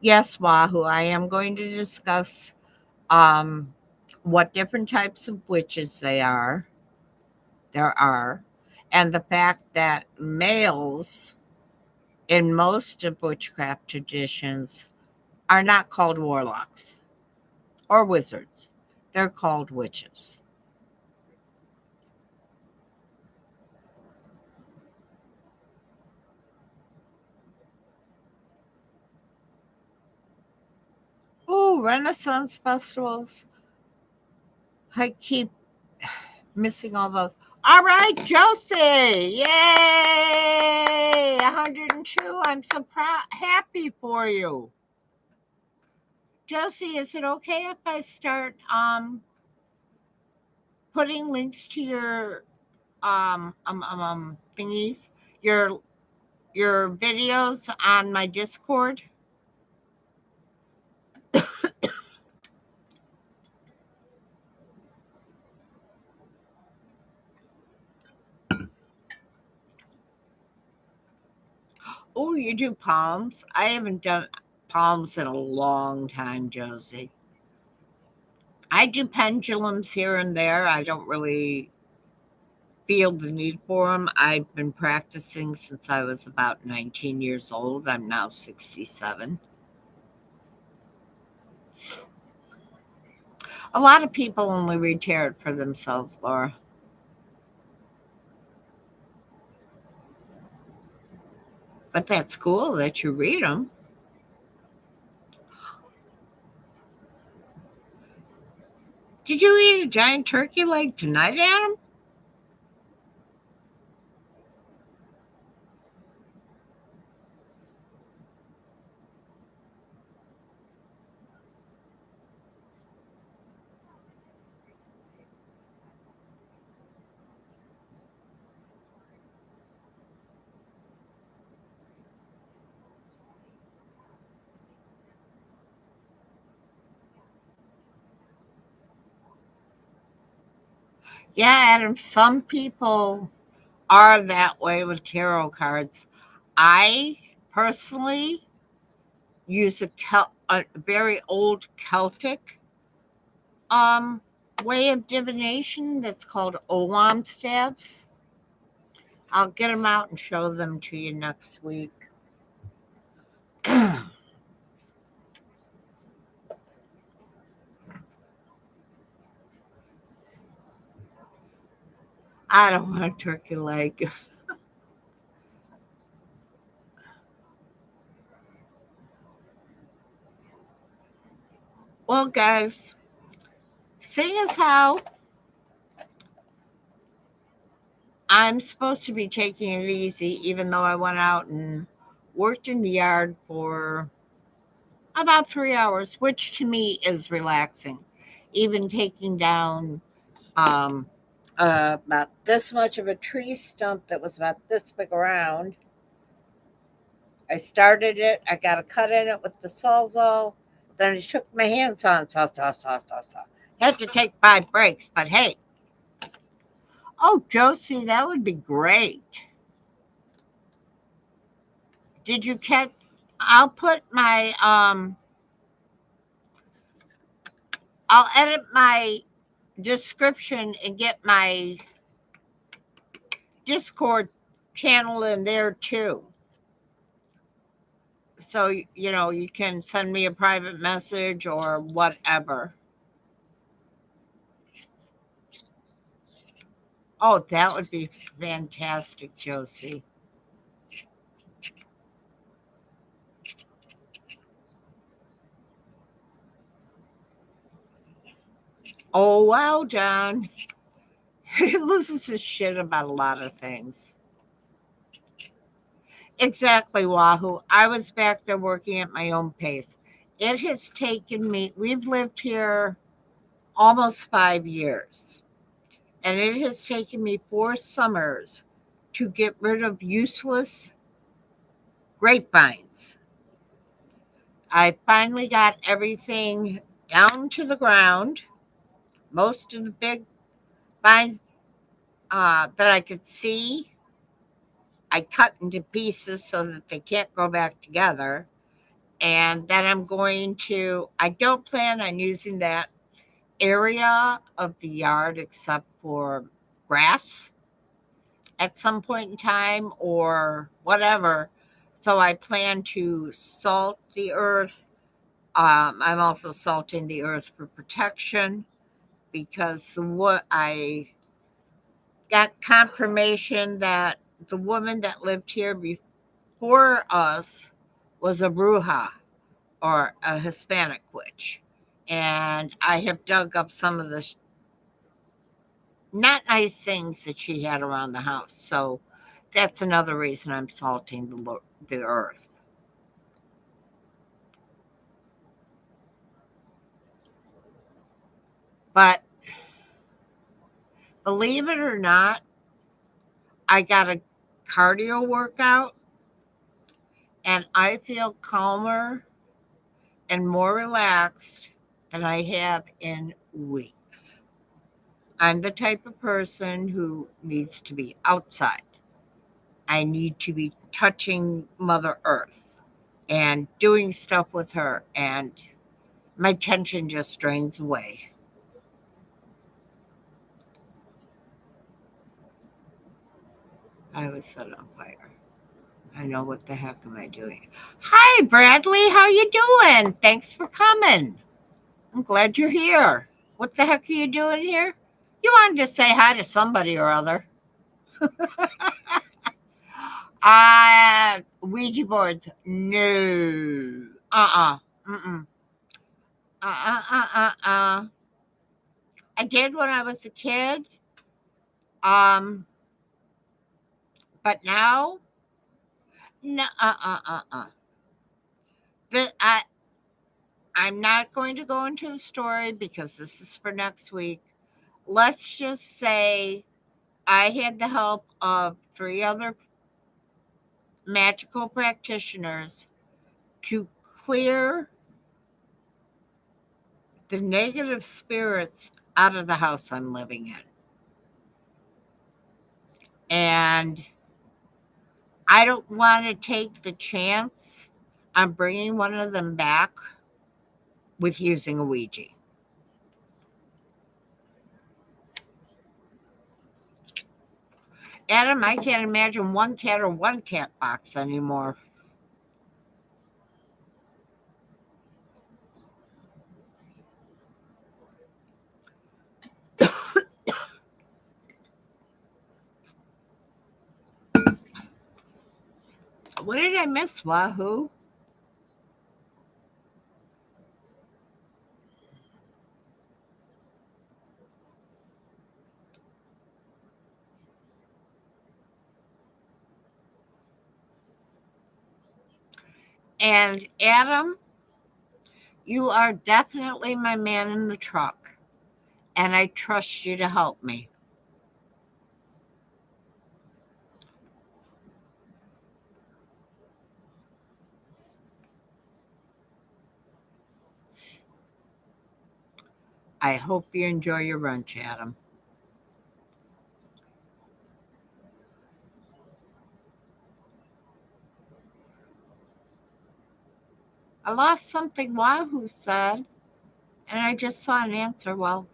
Yes, Wahoo, I am going to discuss um, what different types of witches there are, and the fact that males in most of witchcraft traditions are not called warlocks or wizards. They're called witches. Oh, Renaissance festivals. I keep missing all those. All right, Josie. Yay! 102. I'm so happy for you. Josie, is it okay if I start putting links to your thingies, your your videos on my Discord? Oh, you do palms? I haven't done palms in a long time, Josie. I do pendulums here and there. I don't really feel the need for them. I've been practicing since I was about 19 years old. I'm now 67. A lot of people only read tarot for themselves, Laura. But that's cool that you read them. Did you eat a giant turkey leg tonight, Adam? Yeah, Adam, some people are that way with tarot cards. I personally use a very old Celtic um, way of divination that's called Olam staves. I'll get them out and show them to you next week. I don't want a turkey leg. Well, guys, seeing as how I'm supposed to be taking it easy, even though I went out and worked in the yard for about 3 hours, which to me is relaxing. Even taking down um, about this much of a tree stump that was about this big around. I started it. I got a cut in it with the sawzall. Then I took my hands on saw. Had to take 5 breaks, but hey. Oh, Josie, that would be great. Did you catch? I'll put my I'll edit my description and get my Discord channel in there too. So, you can send me a private message or whatever. Oh, that would be fantastic, Josie. Oh, well, John. He loses his shit about a lot of things. Exactly, Wahoo. I was back there working at my own pace. It has taken me, we've lived here almost 5 years, and it has taken me 4 summers to get rid of useless grapevines. I finally got everything down to the ground. Most of the big vines that I could see, I cut into pieces so that they can't go back together. And then I don't plan on using that area of the yard except for grass at some point in time or whatever. So I plan to salt the earth. I'm also salting the earth for protection because what I got confirmation that the woman that lived here before us was a bruja or a Hispanic witch. And I have dug up some of the not nice things that she had around the house. So that's another reason I'm salting the earth. But believe it or not, I got a cardio workout and I feel calmer and more relaxed than I have in weeks. I'm the type of person who needs to be outside. I need to be touching Mother Earth and doing stuff with her, and my tension just drains away. I was set on fire. I know what the heck am I doing. Hi, Bradley. How you doing? Thanks for coming. I'm glad you're here. What the heck are you doing here? You wanted to say hi to somebody or other. Ouija boards. No. Uh-uh. Mm-mm. Uh-uh. I did when I was a kid. Um, but now, no. The, I, I'm not going to go into the story because this is for next week. Let's just say I had the help of 3 other magical practitioners to clear the negative spirits out of the house I'm living in. And I don't want to take the chance on bringing one of them back with using a Ouija. Adam, I can't imagine one cat or one cat box anymore. What did I miss, Wahoo? And Adam, you are definitely my man in the truck, and I trust you to help me. I hope you enjoy your lunch, Adam. I lost something Wahoo said, and I just saw an answer. Well,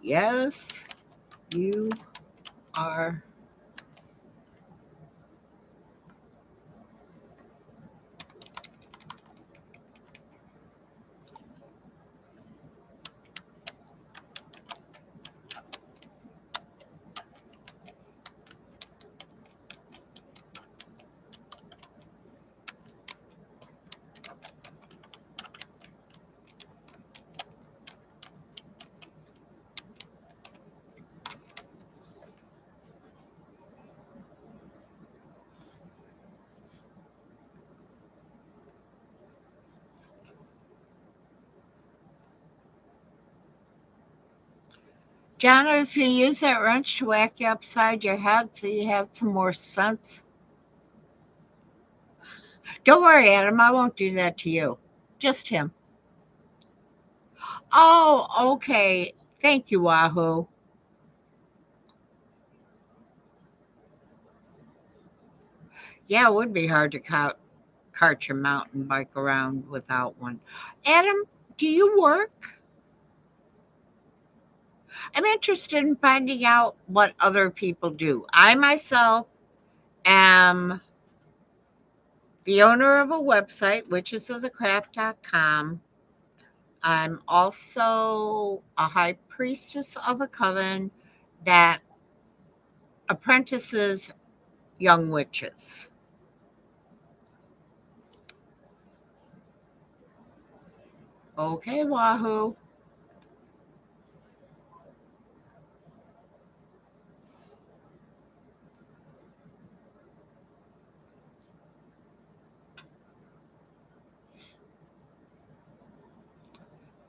yes, you are. John, I was going to use that wrench to whack you upside your head so you have some more sense. Don't worry, Adam. I won't do that to you. Just him. Oh, okay. Thank you, Wahoo. Yeah, it would be hard to cart your mountain bike around without one. Adam, do you work? I'm interested in finding out what other people do. I myself am the owner of a website, witchesofthecraft.com. I'm also a high priestess of a coven that apprentices young witches. Okay, Wahoo.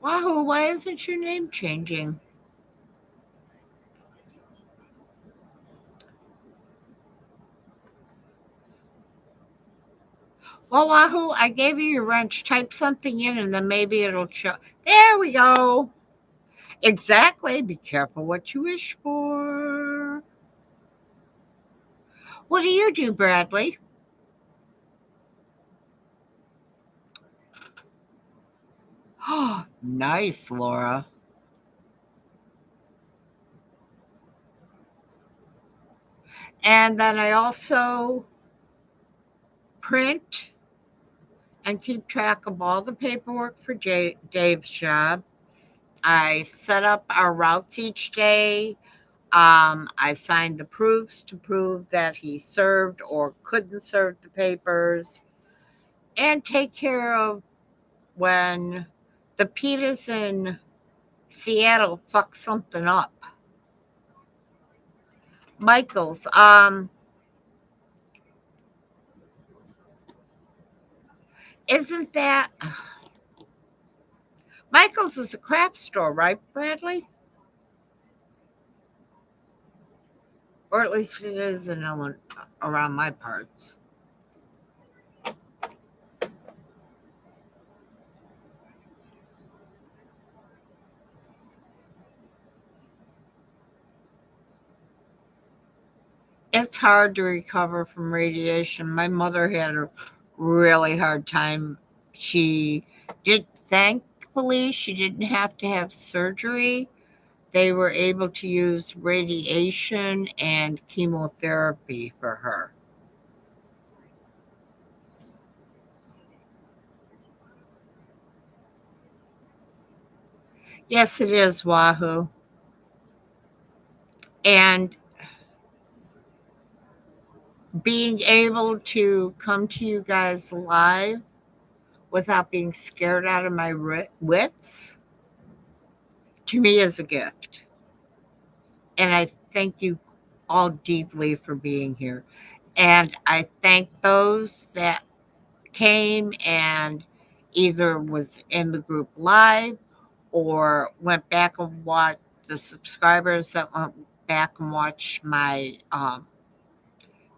Wahoo, why isn't your name changing? Well, Wahoo, I gave you your wrench. Type something in and then maybe it'll show. There we go. Exactly. Be careful what you wish for. What do you do, Bradley? Oh, nice, Laura. And then I also print and keep track of all the paperwork for Dave's job. I set up our routes each day. I signed the proofs to prove that he served or couldn't serve the papers, and take care of when the Peters in Seattle fuck something up. Michael's, isn't that Michael's is a craft store, right, Bradley? Or at least it is in around my parts. It's hard to recover from radiation. My mother had a really hard time. She did, thankfully, she didn't have to have surgery. They were able to use radiation and chemotherapy for her. Yes, it is, Wahoo. And being able to come to you guys live without being scared out of my wits, to me is a gift. And I thank you all deeply for being here. And I thank those that came and either was in the group live or went back and watched the subscribers that back and watch my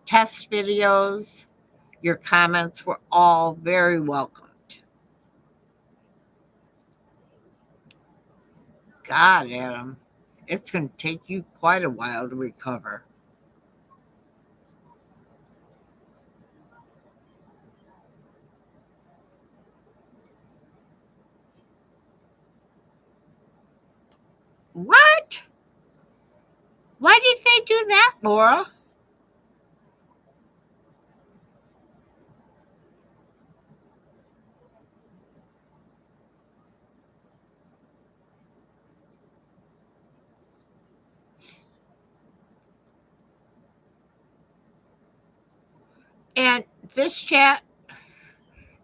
test videos. Your comments were all very welcomed. God, Adam, it's going to take you quite a while to recover. What? Why did they do that, Laura? And this chat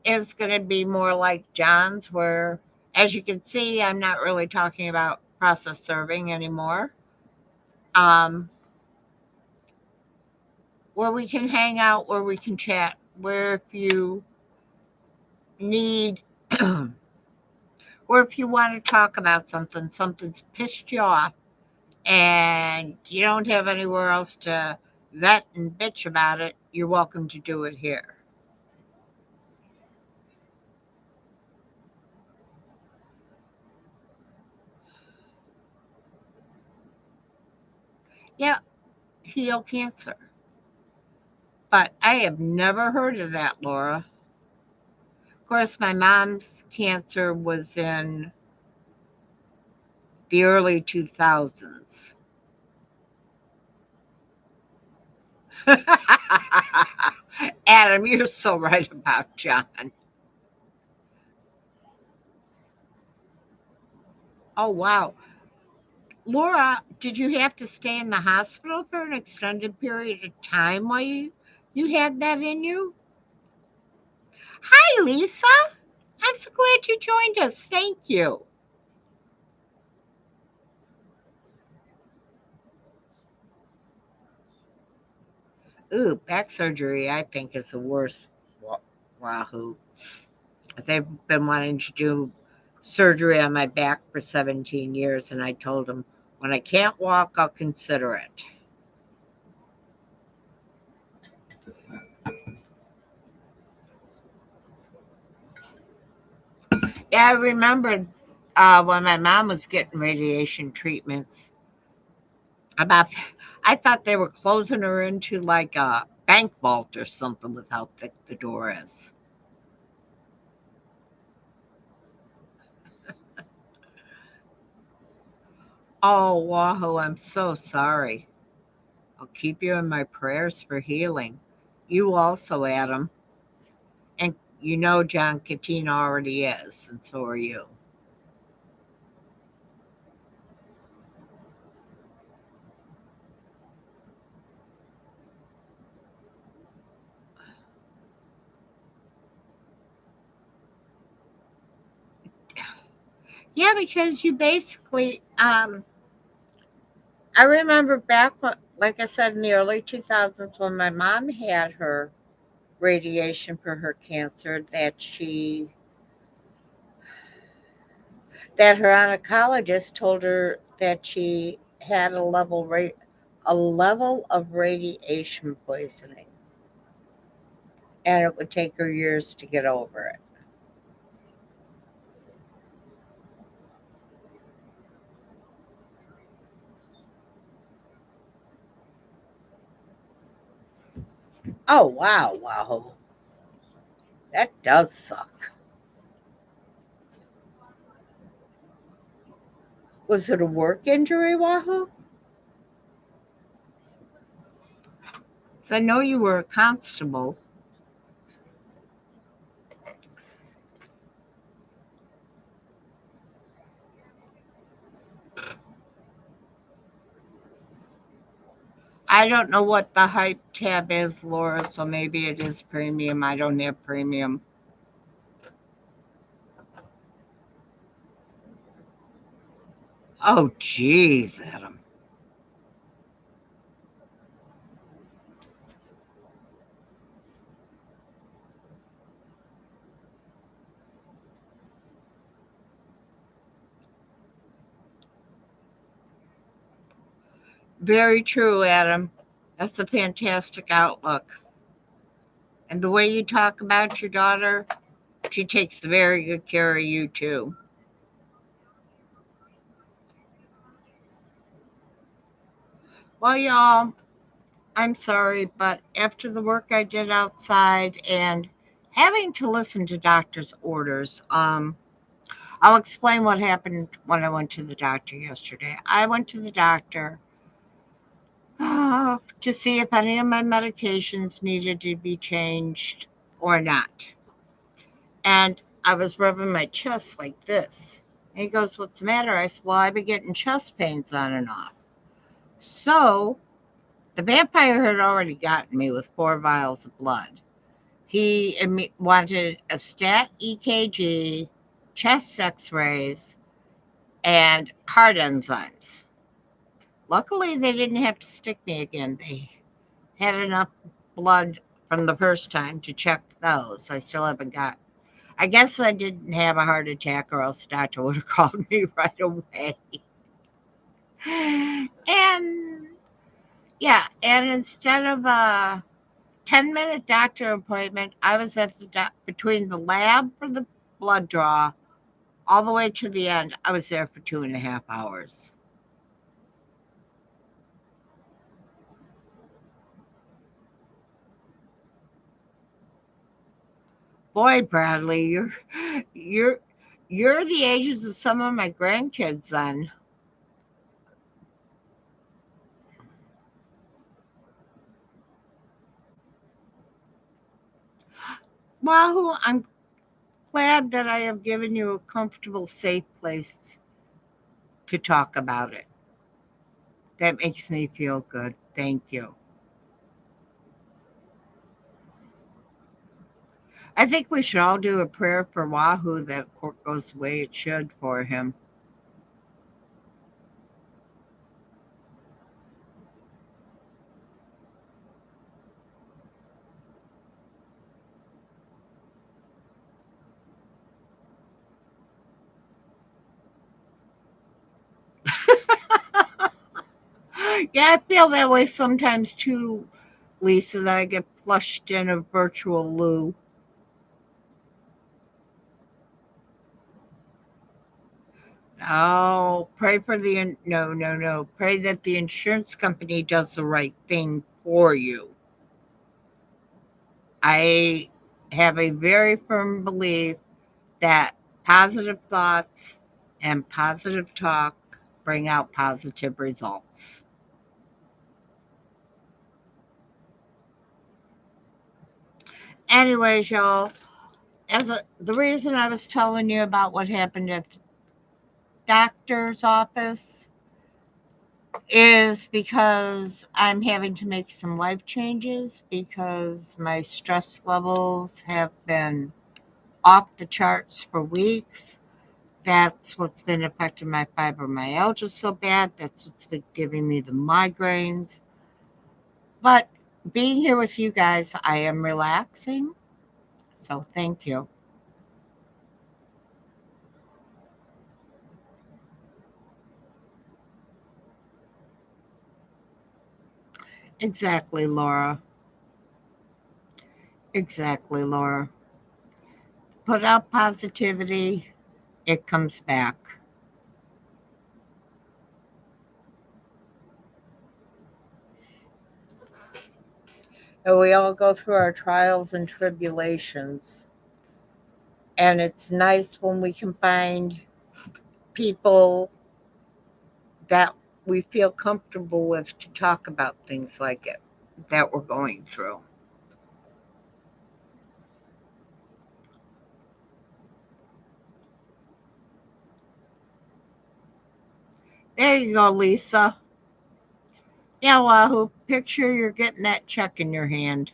is going to be more like John's, where, as you can see, I'm not really talking about process serving anymore. Um, where we can hang out, where we can chat, where if you need, or if you want to talk about something, something's pissed you off, and you don't have anywhere else to vet and bitch about it, you're welcome to do it here. Yeah, heal cancer. But I have never heard of that, Laura. Of course, my mom's cancer was in the early 2000s. Adam, you're so right about John. Oh, wow. Laura, did you have to stay in the hospital for an extended period of time while you had that in you? Hi, Lisa. I'm so glad you joined us. Thank you. Ooh, back surgery, I think, is the worst. Wahoo. They've been wanting to do surgery on my back for 17 years, and I told them, when I can't walk, I'll consider it. Yeah, I remember when my mom was getting radiation treatments. About, I thought they were closing her into like a bank vault or something with how thick the door is. Oh, Wahoo, I'm so sorry. I'll keep you in my prayers for healing. You also, Adam. And you know John Katina already is, and so are you. Yeah, because you basically, I remember back, like I said, in the early 2000s when my mom had her radiation for her cancer, that her oncologist told her that she had a level of radiation poisoning, and it would take her years to get over it. Oh wow, wow, that does suck. Was it a work injury, Wahoo? So I know you were a constable. I don't know what the hype tab is, Laura, so maybe it is premium. I don't have premium. Oh, geez, Adam. Very true, Adam. That's a fantastic outlook. And the way you talk about your daughter, she takes very good care of you, too. Well, y'all, I'm sorry, but after the work I did outside and having to listen to doctor's orders, I'll explain what happened when I went to the doctor yesterday. I went to the doctor to see if any of my medications needed to be changed or not. And I was rubbing my chest like this. And he goes, "What's the matter?" I said, "Well, I've been getting chest pains on and off." So the vampire had already gotten me with 4 vials of blood. He wanted a stat EKG, chest x rays, and heart enzymes. Luckily, they didn't have to stick me again. They had enough blood from the first time to check those. I still haven't got. I guess I didn't have a heart attack, or else the doctor would have called me right away. And yeah, and instead of a 10-minute doctor appointment, I was at the between the lab for the blood draw all the way to the end. I was there for 2.5 hours. Boy, Bradley, you're you're the ages of some of my grandkids then. Wahoo, I'm glad that I have given you a comfortable, safe place to talk about it. That makes me feel good. Thank you. I think we should all do a prayer for Wahoo that court goes the way it should for him. Yeah, I feel that way sometimes too, Lisa, that I get flushed in a virtual loo. Oh, pray for the no, no, no. Pray that the insurance company does the right thing for you. I have a very firm belief that positive thoughts and positive talk bring out positive results. Anyways, y'all, the reason I was telling you about what happened at the doctor's office is because I'm having to make some life changes because my stress levels have been off the charts for weeks. That's what's been affecting my fibromyalgia so bad. That's what's been giving me the migraines. But being here with you guys, I am relaxing. So thank you. Exactly, Laura. Exactly, Laura. Put out positivity, it comes back. And we all go through our trials and tribulations. And it's nice when we can find people that we feel comfortable with to talk about things like it that we're going through. There you go, Lisa. Yeah, Wahoo. Picture you're getting that check in your hand.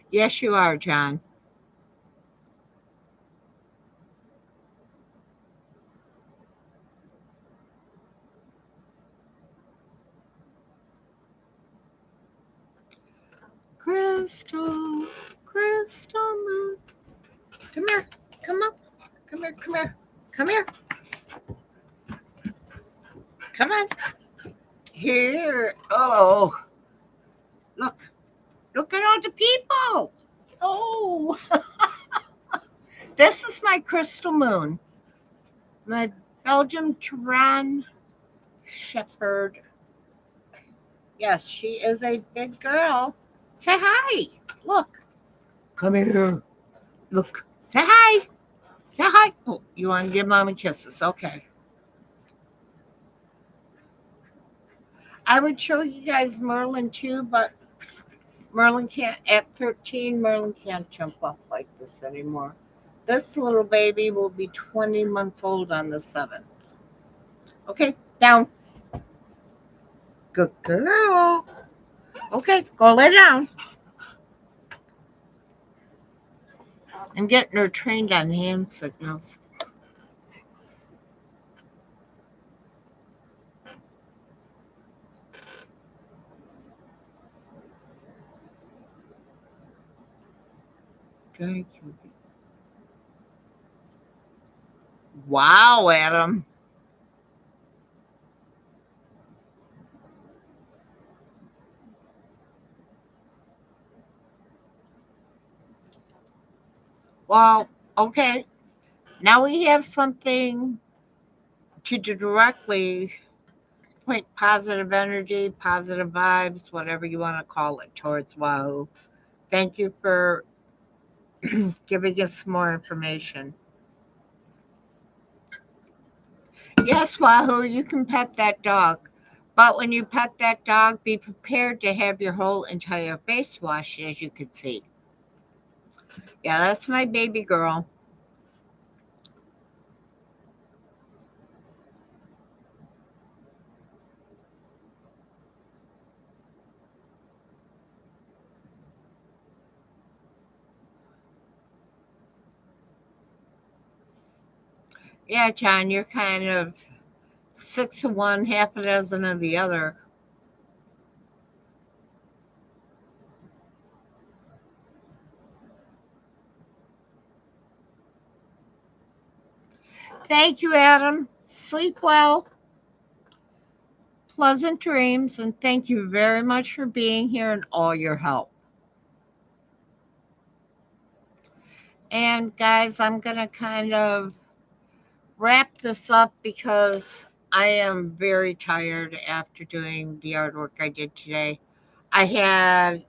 Yes, you are, John. Crystal, Crystal. crystal moon. Come here. Come up. Come here. Come here. Come here. Come on. Here. Oh, look. Look at all the people. Oh, this is my crystal moon. My Belgian Terran Shepherd. Yes, she is a big girl. Say hi. Look. Come here. Look. Say hi. Say hi. Oh, you want to give mommy kisses? Okay. I would show you guys Merlin too, but Merlin can't, at 13, Merlin can't jump up like this anymore. This little baby will be 20 months old on the 7th. Okay, down. Good girl. Okay, go lay down. I'm getting her trained on hand signals. Thank you. Wow, Adam. Well, okay. Now we have something to directly point positive energy, positive vibes, whatever you want to call it, towards Wahoo. Thank you for giving us more information. Yes, Wahoo, you can pet that dog. But when you pet that dog, be prepared to have your whole entire face washed, as you can see. Yeah, that's my baby girl. Yeah, John, you're kind of 6 of one, half a dozen of the other. Thank you, Adam. Sleep well. Pleasant dreams, and thank you very much for being here and all your help. And guys, I'm going to kind of wrap this up because I am very tired after doing the artwork I did today. I had,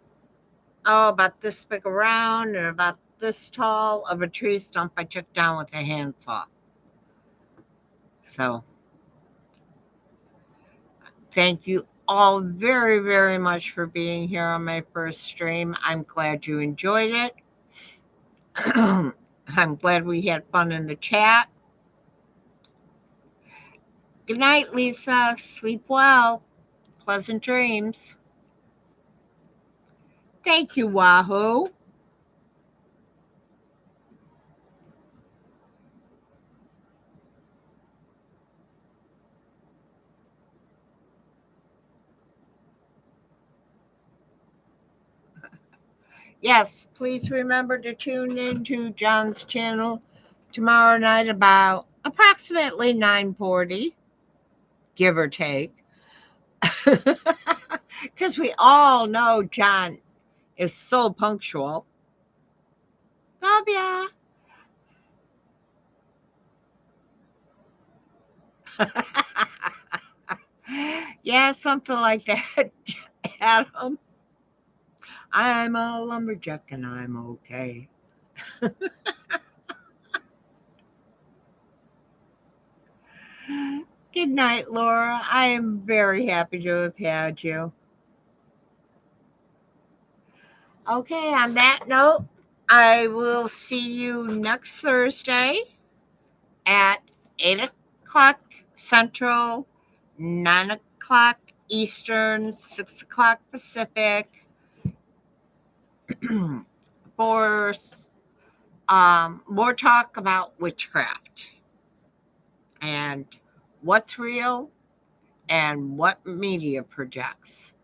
about this big around and about this tall of a tree stump I took down with a handsaw. So, thank you all very, very much for being here on my first stream. I'm glad you enjoyed it. I'm glad we had fun in the chat. Good night, Lisa. Sleep well. Pleasant dreams. Thank you, Wahoo. Yes, please remember to tune in to John's channel tomorrow night about approximately 9:40, give or take. Because we all know John is so punctual. Love ya. Yeah, something like that, Adam. I'm a lumberjack and I'm okay. Good night, Laura. I am very happy to have had you. Okay, on that note, I will see you next Thursday at 8 o'clock Central, 9 o'clock Eastern, 6 o'clock Pacific for more talk about witchcraft and what's real and what media projects.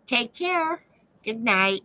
Take care. Good night.